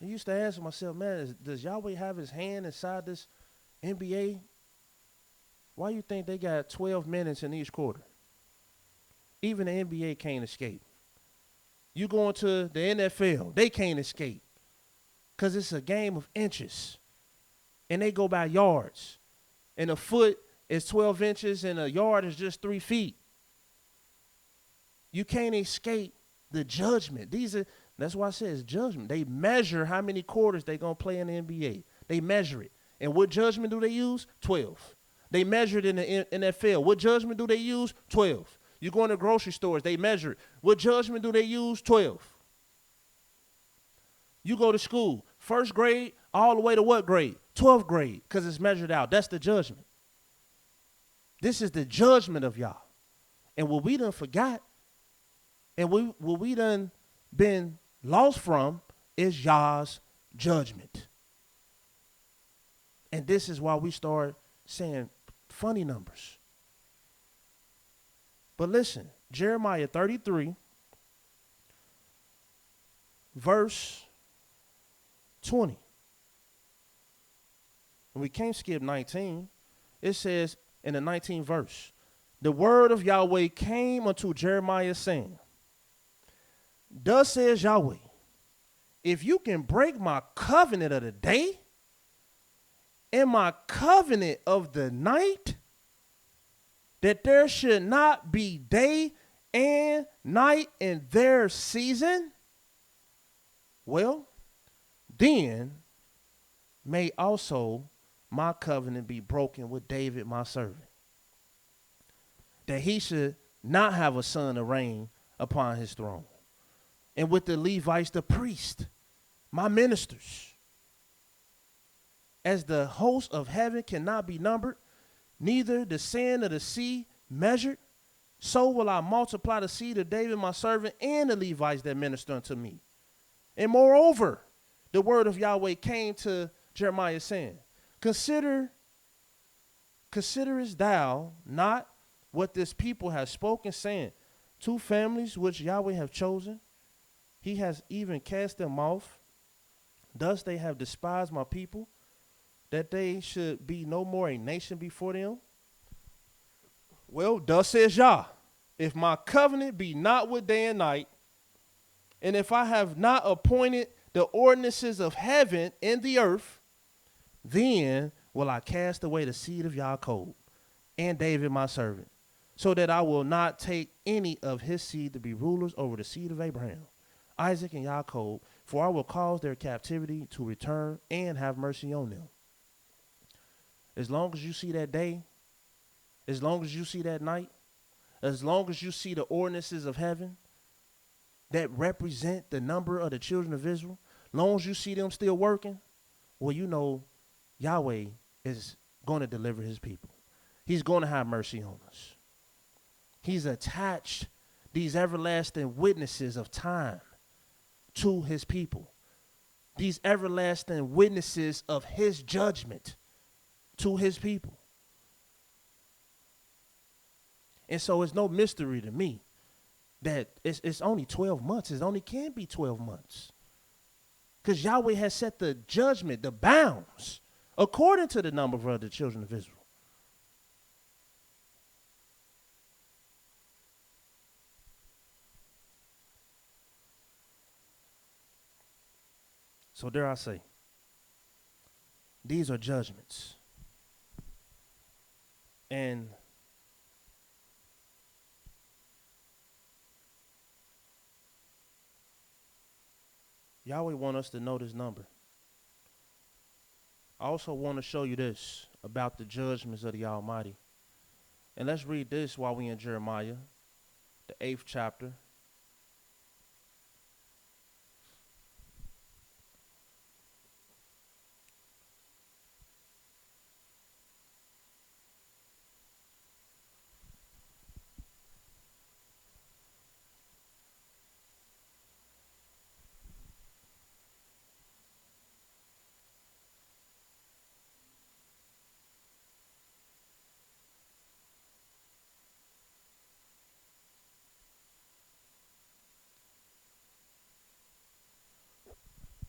I used to ask myself, man, does Yahweh have his hand inside this NBA? Why do you think they got 12 minutes in each quarter? Even the NBA can't escape. You go into the NFL, they can't escape because it's a game of inches, and they go by yards. And a foot is 12 inches, and a yard is just 3 feet. You can't escape the judgment. That's why I said it's judgment. They measure how many quarters they're going to play in the NBA. They measure it. And what judgment do they use? 12. They measure it in the NFL. What judgment do they use? 12. You go into grocery stores, they measure it. What judgment do they use? 12. You go to school, first grade all the way to what grade? 12th grade, because it's measured out. That's the judgment. This is the judgment of Yah. And what we done forgot, and what we done been lost from, is Yah's judgment. And this is why we start saying funny numbers. But listen, Jeremiah 33, verse 20. And we can't skip 19. It says in the 19th verse, the word of Yahweh came unto Jeremiah, saying, thus says Yahweh, if you can break my covenant of the day and my covenant of the night, that there should not be day and night in their season, well, then may also my covenant be broken with David, my servant, that he should not have a son to reign upon his throne, and with the Levites, the priest, my ministers, as the host of heaven cannot be numbered, neither the sand of the sea measured, so will I multiply the seed of David, my servant, and the Levites that minister unto me. And moreover, the word of Yahweh came to Jeremiah is saying, considerest thou not what this people has spoken, saying, two families which Yahweh have chosen, he has even cast them off. Thus they have despised my people, that they should be no more a nation before them. Well, thus says Yah, if my covenant be not with day and night, and if I have not appointed the ordinances of heaven and the earth, then will I cast away the seed of Yaakov and David my servant, so that I will not take any of his seed to be rulers over the seed of Abraham, Isaac, and Yaakov, for I will cause their captivity to return and have mercy on them. As long as you see that day, as long as you see that night, as long as you see the ordinances of heaven that represent the number of the children of Israel, as long as you see them still working, well, you know Yahweh is going to deliver his people. He's going to have mercy on us. He's attached these everlasting witnesses of time to his people. These everlasting witnesses of his judgment to his people. And so it's no mystery to me that it's only 12 months. It only can be 12 months. Because Yahweh has set the judgment, the bounds, according to the number of the children of Israel. So dare I say, these are judgments. And Yahweh wants us to know this number. I also want to show you this about the judgments of the Almighty. And let's read this while we're in Jeremiah, the 8th chapter.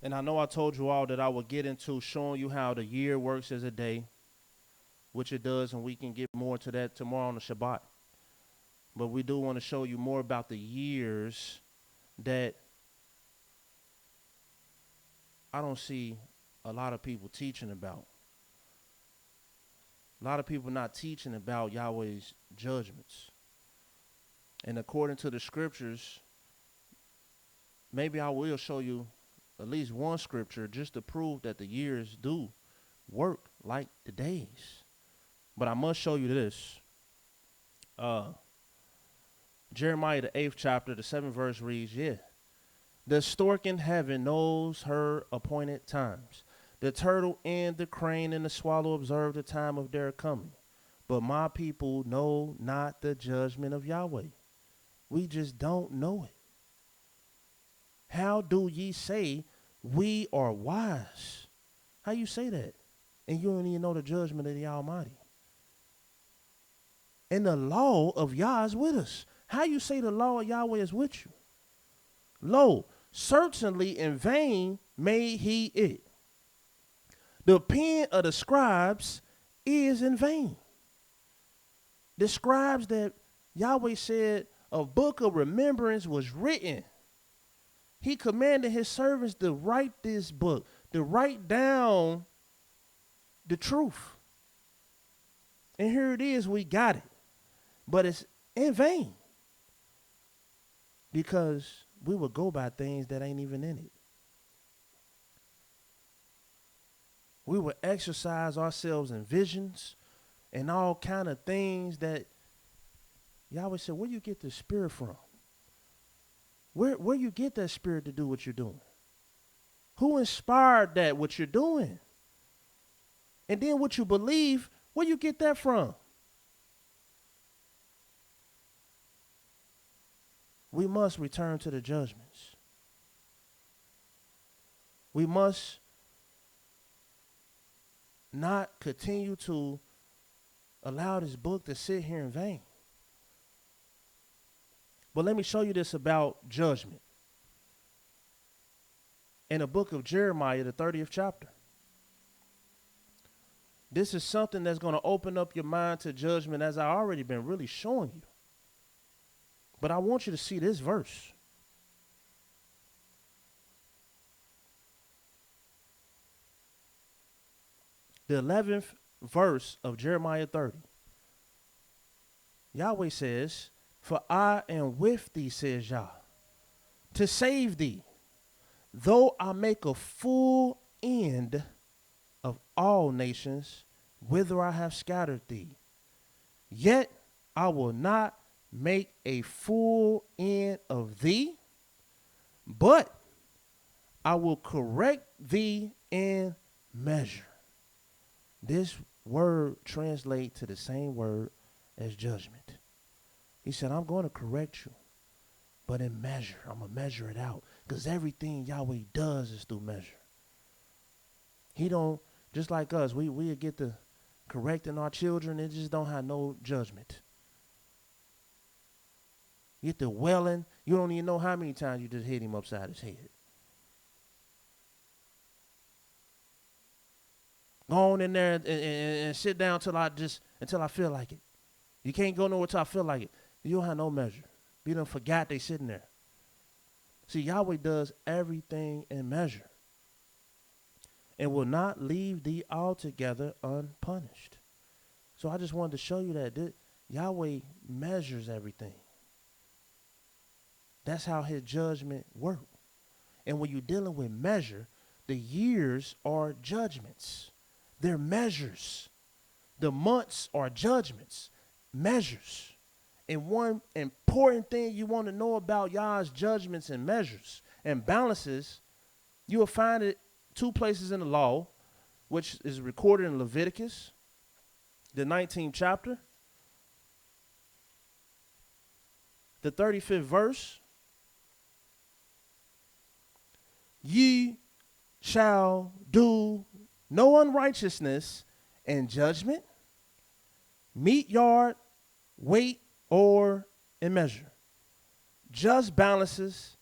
And I know I told you all that I would get into showing you how the year works as a day, which it does, and we can get more to that tomorrow on the Shabbat. But we do want to show you more about the years that I don't see a lot of people teaching about. A lot of people not teaching about Yahweh's judgments. And according to the scriptures, maybe I will show you at least one scripture just to prove that the years do work like the days. But I must show you this. Jeremiah, the 8th chapter, the 7th verse reads, the stork in heaven knows her appointed times. The turtle and the crane and the swallow observe the time of their coming. But my people know not the judgment of Yahweh. We just don't know it. How do ye say we are wise? How you say that? And you don't even know the judgment of the Almighty. And the law of Yah is with us. How you say the law of Yahweh is with you? Lo, certainly in vain made he it. The pen of the scribes is in vain. The scribes that Yahweh said a book of remembrance was written. He commanded his servants to write this book, to write down the truth. And here it is, we got it. But it's in vain. Because we will go by things that ain't even in it. We will exercise ourselves in visions and all kind of things that Yahweh said, where you get the spirit from? Where you get that spirit to do what you're doing? Who inspired that, what you're doing? And then what you believe, where you get that from? We must return to the judgments. We must not continue to allow this book to sit here in vain. But let me show you this about judgment. In the book of Jeremiah, the 30th chapter. This is something that's going to open up your mind to judgment, as I already been really showing you. But I want you to see this verse. The 11th verse of Jeremiah 30. Yahweh says, "For I am with thee, says Yah, to save thee, though I make a full end of all nations, whither I have scattered thee. Yet I will not make a full end of thee, but I will correct thee in measure." This word translates to the same word as judgment. He said, I'm going to correct you, but in measure. I'm going to measure it out, because everything Yahweh does is through measure. He don't, just like us, we get to correcting our children, it just don't have no judgment. You get to welling, you don't even know how many times you just hit him upside his head. Go on in there and sit down until I feel like it. You can't go nowhere until I feel like it. You don't have no measure. You done forgot they sitting there. See, Yahweh does everything in measure and will not leave thee altogether unpunished. So I just wanted to show you that Yahweh measures everything. That's how his judgment works. And when you're dealing with measure, the years are judgments. They're measures. The months are judgments, measures. And one important thing you want to know about Yah's judgments and measures and balances, you will find it two places in the law, which is recorded in Leviticus, the 19th chapter, the 35th verse. Ye shall do no unrighteousness in judgment, meat yard, weight, or in measure. Just balances,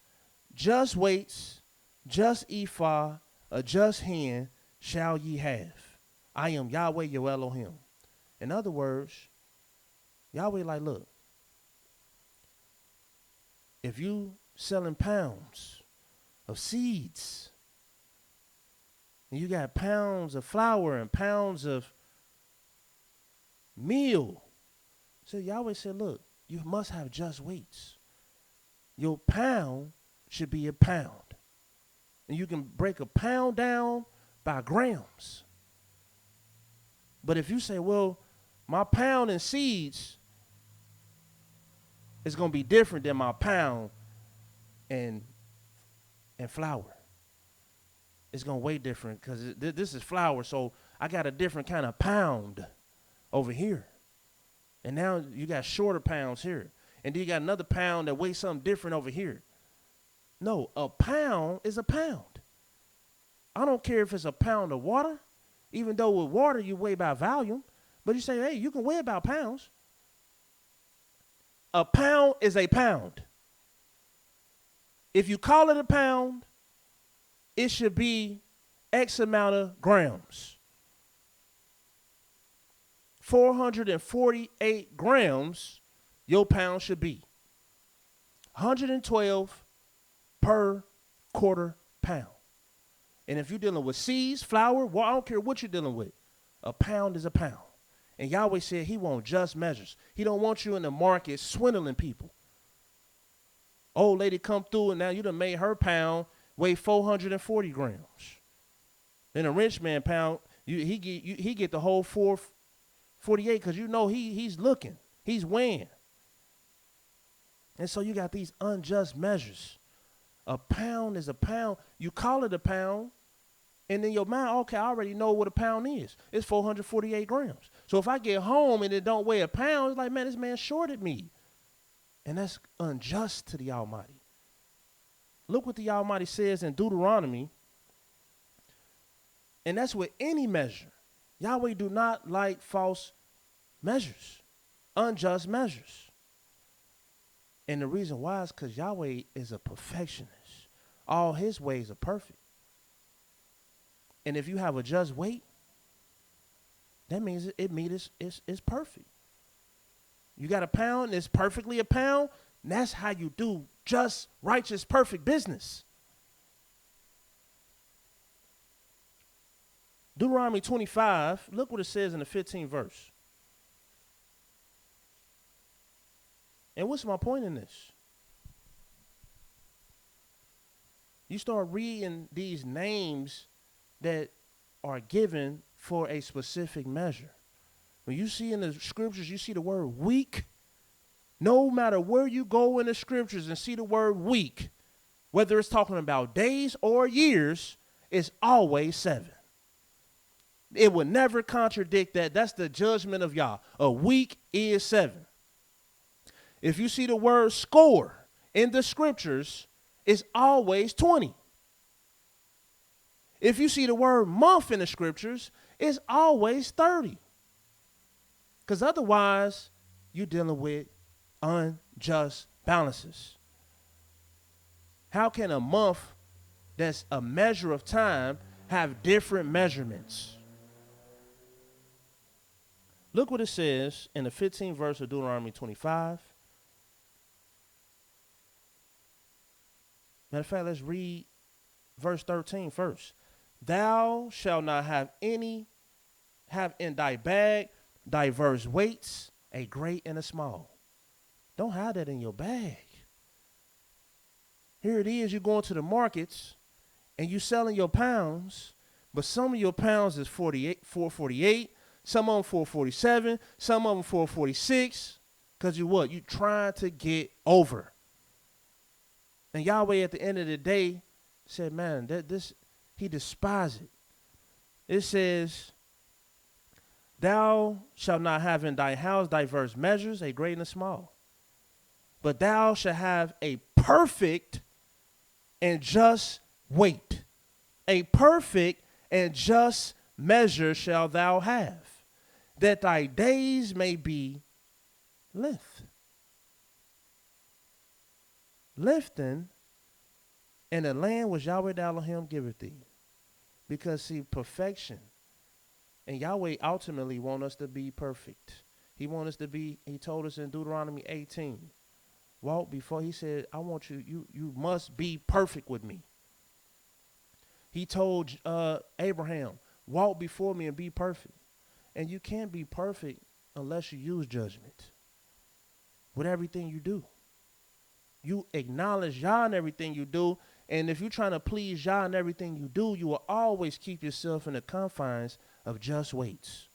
just weights, just ephah, a just hand shall ye have. I am Yahweh your Elohim. In other words, Yahweh like, look, if you selling pounds of seeds, and you got pounds of flour and pounds of meal. So Yahweh said, look, you must have just weights. Your pound should be a pound. And you can break a pound down by grams. But if you say, well, my pound in seeds is going to be different than my pound in flour. It's going to weigh different because this is flour, so I got a different kind of pound over here. And now you got shorter pounds here. And then you got another pound that weighs something different over here. No, a pound is a pound. I don't care if it's a pound of water, even though with water you weigh by volume. But you say, hey, you can weigh about pounds. A pound is a pound. If you call it a pound, it should be X amount of grams. 448 grams, your pound should be. 112 per quarter pound. And if you're dealing with seeds, flour, well, I don't care what you're dealing with. A pound is a pound. And Yahweh said he wants just measures. He don't want you in the market swindling people. Old lady come through and now you done made her pound weigh 440 grams. Then a rich man pound, he get the whole 448 because you know he's looking, he's weighing. And so you got these unjust measures. A pound is a pound. You call it a pound, and then your mind, okay, I already know what a pound is. It's 448 grams. So if I get home and it don't weigh a pound, it's like, man, this man shorted me. And that's unjust to the Almighty. Look what the Almighty says in Deuteronomy. And that's with any measure. Yahweh do not like false measures, unjust measures. And the reason why is because Yahweh is a perfectionist. All his ways are perfect. And if you have a just weight, that means it's perfect. You got a pound, it's perfectly a pound. And that's how you do just, righteous, perfect business. Deuteronomy 25, look what it says in the 15th verse. And what's my point in this? You start reading these names that are given for a specific measure. When you see in the scriptures, you see the word week. No matter where you go in the scriptures and see the word week, whether it's talking about days or years, it's always 7. It will never contradict that. That's the judgment of Yah. A week is 7. If you see the word score in the scriptures, it's always 20. If you see the word month in the scriptures, it's always 30. Because otherwise, you're dealing with unjust balances. How can a month that's a measure of time have different measurements? Look what it says in the 15th verse of Deuteronomy 25. Matter of fact, let's read verse 13 first. Thou shalt not have in thy bag diverse weights, a great and a small. Don't have that in your bag. Here it is, you're going to the markets and you selling your pounds, but some of your pounds is 448, some of them 447, some of them 446, because you what? You trying to get over. And Yahweh at the end of the day said, man, he despised it. It says, thou shalt not have in thy house diverse measures, a great and a small. But thou shalt have a perfect and just weight. A perfect and just measure shalt thou have, that thy days may be lifting in the land which Yahweh Elohim giveth thee. Because see, perfection, and Yahweh ultimately want us to be perfect. He want us to be, he told us in Deuteronomy 18, walk before, he said, I want you must be perfect with me. He told Abraham, walk before me and be perfect. And you can't be perfect unless you use judgment with everything you do. You acknowledge Yah in everything you do. And if you're trying to please Yah in everything you do, you will always keep yourself in the confines of just weights.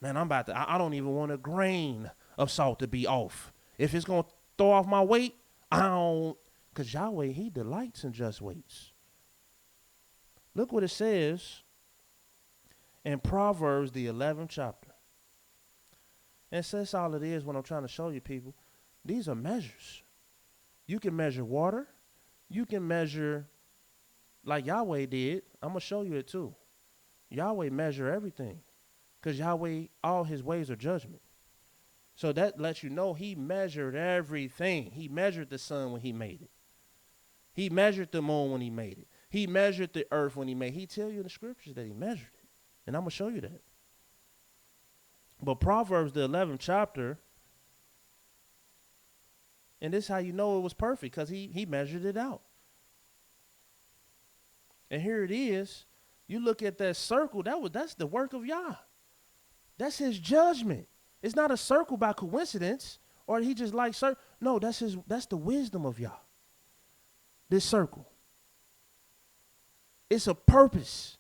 Man, I don't even want a grain of salt to be off. If it's going to throw off my weight, I don't, because Yahweh, he delights in just weights. Look what it says in Proverbs, the 11th chapter. And that's all it is when I'm trying to show you people. These are measures. You can measure water. You can measure like Yahweh did. I'm going to show you it too. Yahweh measure everything because Yahweh, all his ways are judgment. So that lets you know he measured everything. He measured the sun when he made it. He measured the moon when he made it. He measured the earth when he made it. He tell you in the scriptures that he measured it. And I'm going to show you that. But Proverbs, the 11th chapter, and this is how you know it was perfect, because he measured it out. And here it is. You look at that circle, that's the work of Yah. That's his judgment. It's not a circle by coincidence, or he just likes circle. No, that's the wisdom of Yah. This circle. It's a purpose.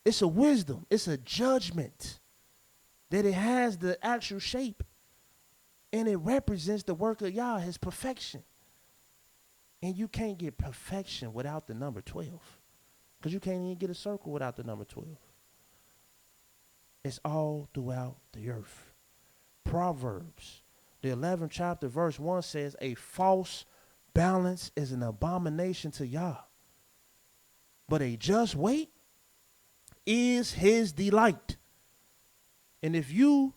It's a wisdom. It's a judgment that it has the actual shape. And it represents the work of Yah, his perfection. And you can't get perfection without the number 12. Because you can't even get a circle without the number 12. It's all throughout the earth. Proverbs, the 11th chapter, verse 1 says, a false balance is an abomination to Yah. But a just weight is his delight. And if you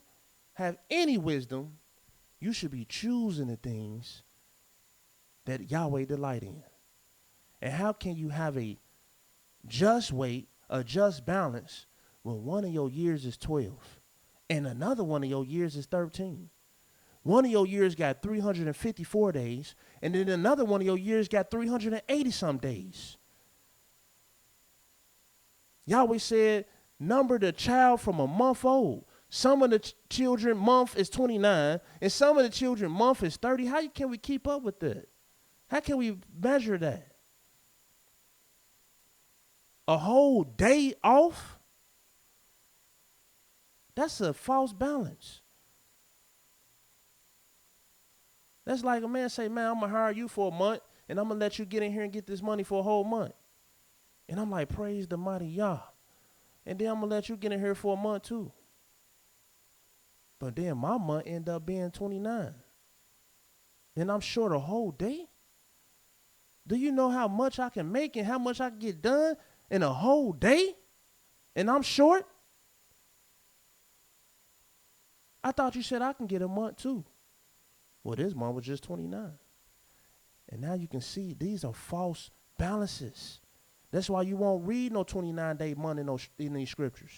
have any wisdom, you should be choosing the things that Yahweh delight in. And how can you have a just weight, a just balance, when one of your years is 12 and another one of your years is 13? One of your years got 354 days, and then another one of your years got 380 some days. Yahweh said, number the child from a month old. Some of the children month is 29, and some of the children month is 30. How can we keep up with that? How can we measure that? A whole day off? That's a false balance. That's like a man say, man, I'm going to hire you for a month, and I'm going to let you get in here and get this money for a whole month. And I'm like, praise the mighty Yah. And then I'm going to let you get in here for a month too. But then my month end up being 29. And I'm short a whole day? Do you know how much I can make and how much I can get done in a whole day? And I'm short? I thought you said I can get a month too. Well, this month was just 29. And now you can see these are false balances. That's why you won't read no 29-day month in these scriptures.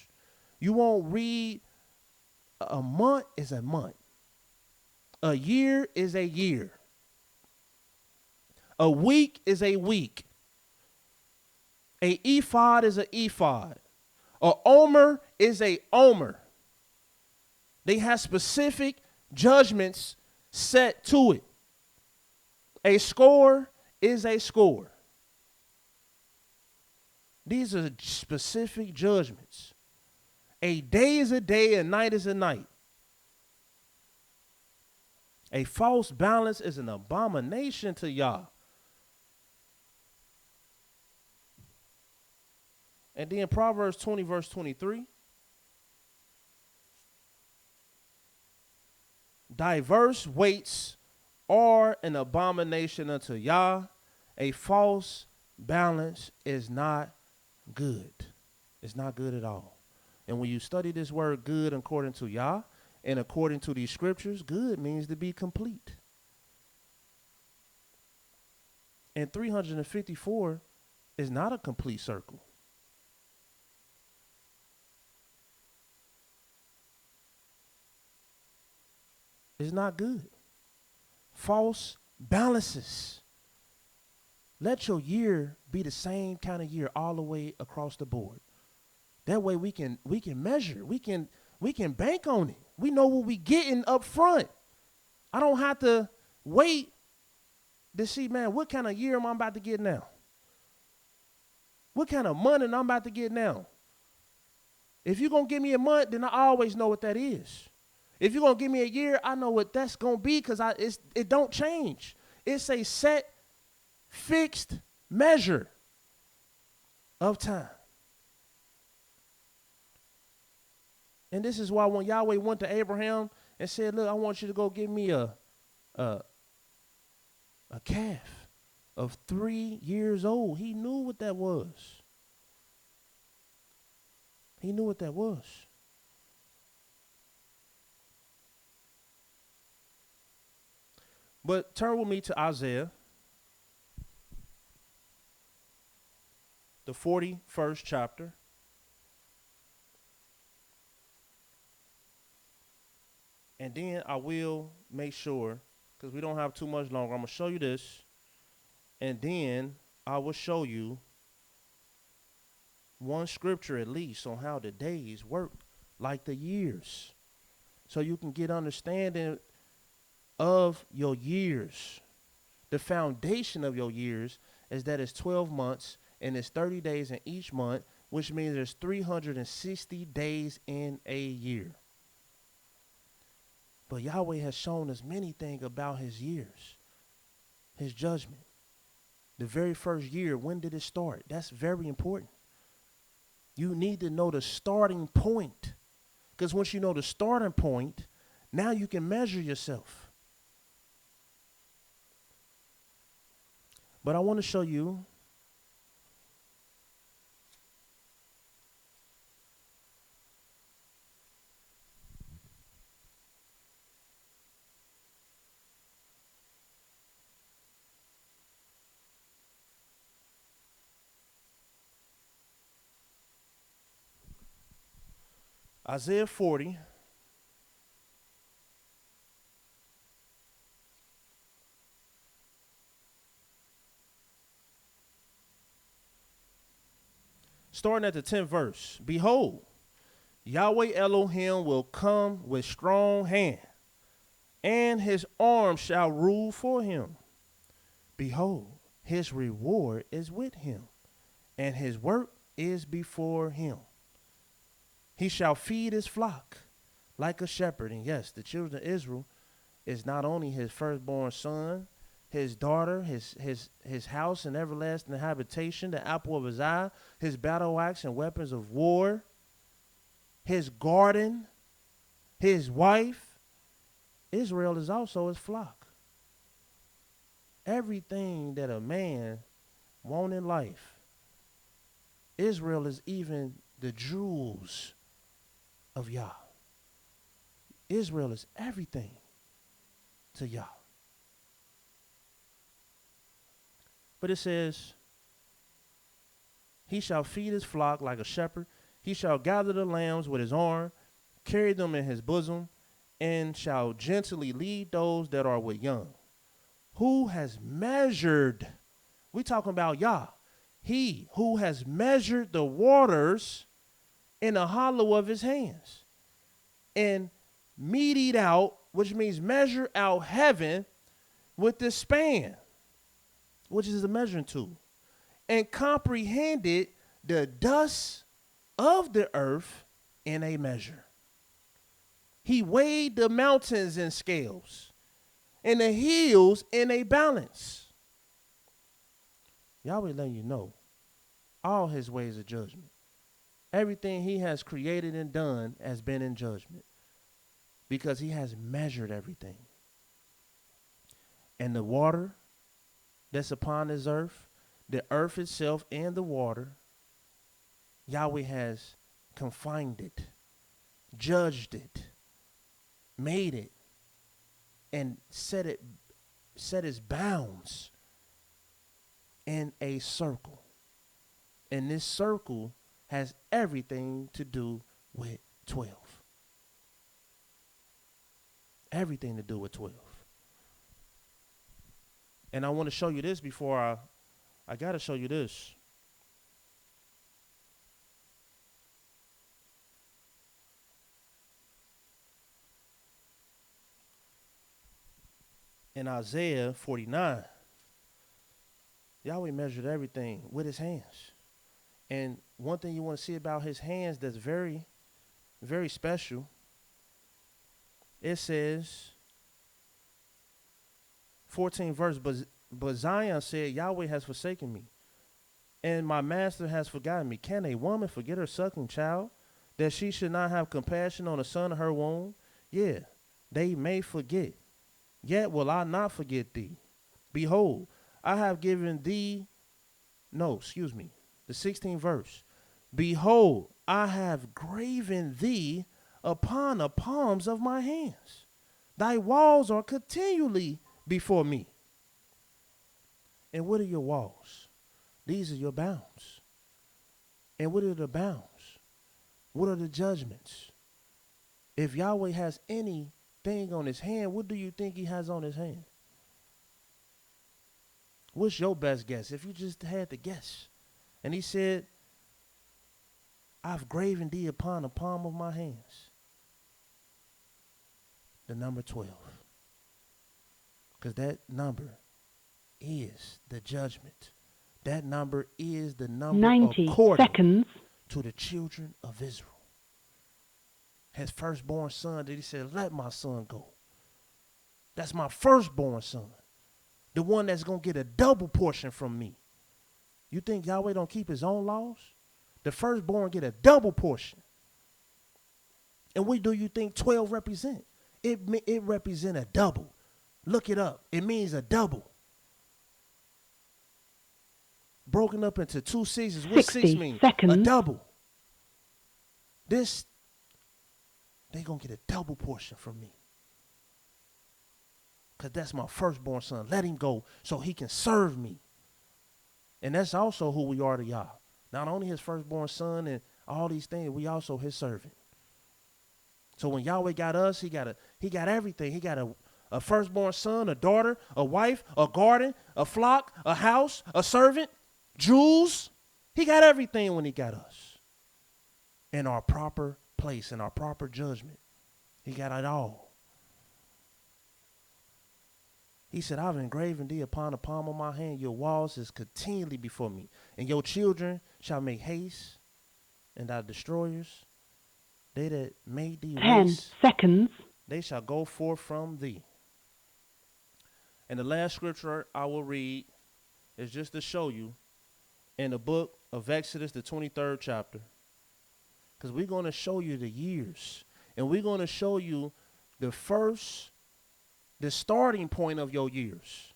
You won't read a month is a month. A year is a year. A week is a week. A ephod is an ephod. A omer is a omer. They have specific judgments set to it. A score is a score. These are specific judgments. A day is a day, a night is a night. A false balance is an abomination to Yah. And then Proverbs 20, verse 23. Diverse weights are an abomination unto Yah. A false balance is not good. It's not good at all. And when you study this word good according to Yah and according to these scriptures, good means to be complete. And 354 is not a complete circle. It's not good. False balances. Let your year be the same kind of year all the way across the board. That way we can measure. We can bank on it. We know what we getting up front. I don't have to wait to see, man, what kind of year am I about to get now? What kind of money am I about to get now? If you're going to give me a month, then I always know what that is. If you're going to give me a year, I know what that's going to be because it don't change. It's a set, fixed measure of time. And this is why when Yahweh went to Abraham and said, look, I want you to go give me a calf of 3 years old, he knew what that was. He knew what that was. But turn with me to Isaiah, the 41st chapter. And then I will make sure, because we don't have too much longer, I'm going to show you this. And then I will show you one scripture at least on how the days work like the years. So you can get understanding of your years. The foundation of your years is that it's 12 months and it's 30 days in each month, which means there's 360 days in a year. But Yahweh has shown us many things about his years, his judgment. The very first year, when did it start? That's very important. You need to know the starting point. Because once you know the starting point, now you can measure yourself. But I want to show you Isaiah 40. Starting at the 10th verse. Behold, Yahweh Elohim will come with strong hand, and his arm shall rule for him. Behold, his reward is with him, and his work is before him. He shall feed his flock like a shepherd. And yes, the children of Israel is not only his firstborn son, his daughter, his house and everlasting habitation, the apple of his eye, his battle axe and weapons of war, his garden, his wife. Israel is also his flock. Everything that a man wants in life, Israel is even the jewels of Yah. Israel is everything to Yah. But it says, he shall feed his flock like a shepherd. He shall gather the lambs with his arm, carry them in his bosom, and shall gently lead those that are with young. Who has measured, we talking about Yah, he who has measured the waters in the hollow of his hands, and meted out, which means measure out heaven with the span, which is the measuring tool, and comprehended the dust of the earth in a measure. He weighed the mountains in scales, and the hills in a balance. Yahweh letting you know all his ways of judgment. Everything he has created and done has been in judgment, because he has measured everything. And the water that's upon this earth, the earth itself and the water, Yahweh has confined it, judged it, made it, and set its bounds in a circle. And this circle has everything to do with 12. Everything to do with 12. And I want to show you this before I got to show you this. In Isaiah 49, Yahweh measured everything with his hands. And one thing you want to see about his hands that's very, very special, it says, 14th verse, but Zion said, Yahweh has forsaken me, and my master has forgotten me. Can a woman forget her suckling child, that she should not have compassion on the son of her womb? Yeah, they may forget, yet will I not forget thee. Behold, I have given thee, the 16th verse. Behold, I have graven thee upon the palms of my hands. Thy walls are continually before me. And what are your walls? These are your bounds. And what are the bounds? What are the judgments? If Yahweh has anything on his hand, what do you think he has on his hand? What's your best guess? If you just had to guess. And he said, I've graven thee upon the palm of my hands. The number 12. Because that number is the judgment. That number is the number 90 according seconds to the children of Israel. His firstborn son, that he said, let my son go. That's my firstborn son. The one that's going to get a double portion from me. You think Yahweh don't keep his own laws? The firstborn get a double portion. And what do you think 12 represent? It represent a double. Look it up. It means a double. Broken up into two seasons. What 6 mean? Seconds. A double. This, they going to get a double portion from me. Because that's my firstborn son. Let him go so he can serve me. And that's also who we are to Yah. Not only his firstborn son and all these things, we also his servant. So when Yahweh got us, he got everything. He got a firstborn son, a daughter, a wife, a garden, a flock, a house, a servant, jewels. He got everything when he got us. In our proper place, in our proper judgment. He got it all. He said, I've engraven thee upon the palm of my hand. Your walls is continually before me. And your children shall make haste, and thy destroyers, they that made thee 10 waste, seconds. they shall go forth from thee. And the last scripture I will read is just to show you in the book of Exodus, the 23rd chapter. Because we're going to show you the years. And we're going to show you the starting point of your years.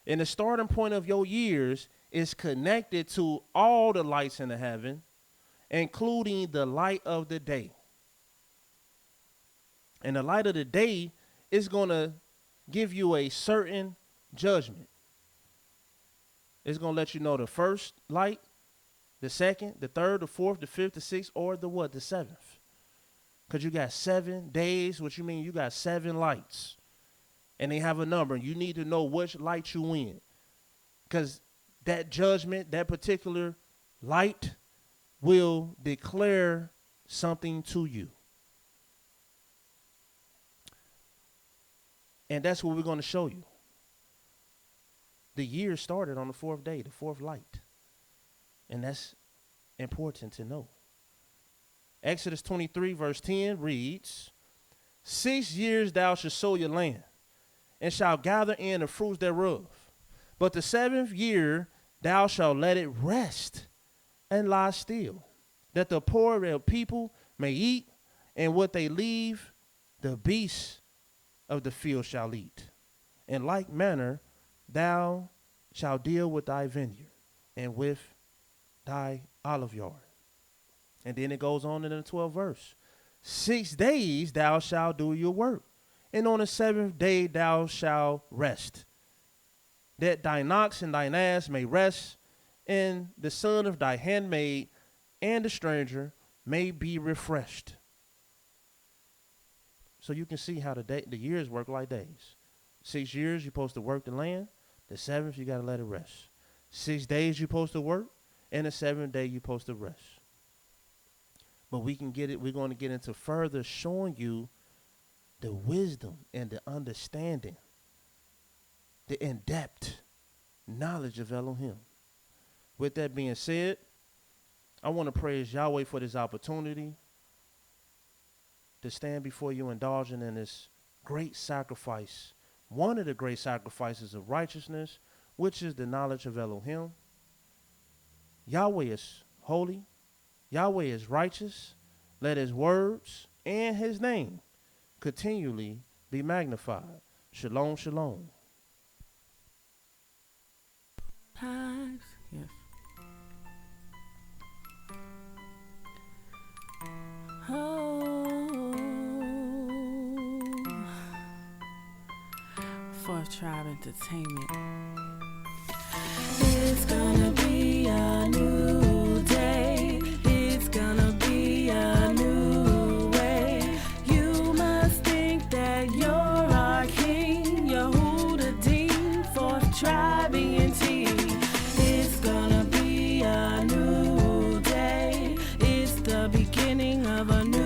And the starting point of your years is connected to all the lights in the heaven, including the light of the day. And the light of the day is going to give you a certain judgment. It's going to let you know the first light, the second, the third, the fourth, the fifth, the sixth, or the what? The seventh. Because you got 7 days, which you mean you got 7 lights. And they have a number. You need to know which light you in. Because that judgment, that particular light will declare something to you. And that's what we're going to show you. The year started on the 4th day, the 4th light. And that's important to know. Exodus 23 verse 10 reads, 6 years thou shalt sow your land, and shalt gather in the fruits thereof. But the 7th year thou shalt let it rest and lie still, that the poor of people may eat, and what they leave, the beasts of the field shall eat. In like manner thou shalt deal with thy vineyard and with thy olive yard. And then it goes on in the 12th verse. 6 days thou shalt do your work, and on the 7th day thou shalt rest, that thine ox and thine ass may rest, and the son of thy handmaid and the stranger may be refreshed. So you can see how the years work like days. 6 years you're supposed to work the land. The 7th you got to let it rest. 6 days you're supposed to work, and the 7th day you're supposed to rest. But we can get it. We're going to get into further showing you the wisdom and the understanding, the in-depth knowledge of Elohim. With that being said, I want to praise Yahweh for this opportunity to stand before you, indulging in this great sacrifice, one of the great sacrifices of righteousness, which is the knowledge of Elohim. Yahweh is holy. Yahweh is righteous. Let his words and his name continually be magnified. Shalom, shalom. Yes. Oh, 4th Tribe Entertainment. It's gonna be a new day. It's gonna be a new way. You must think that you're our king. Yehuda 4th Tribe ENT. It's gonna be a new day. It's the beginning of a new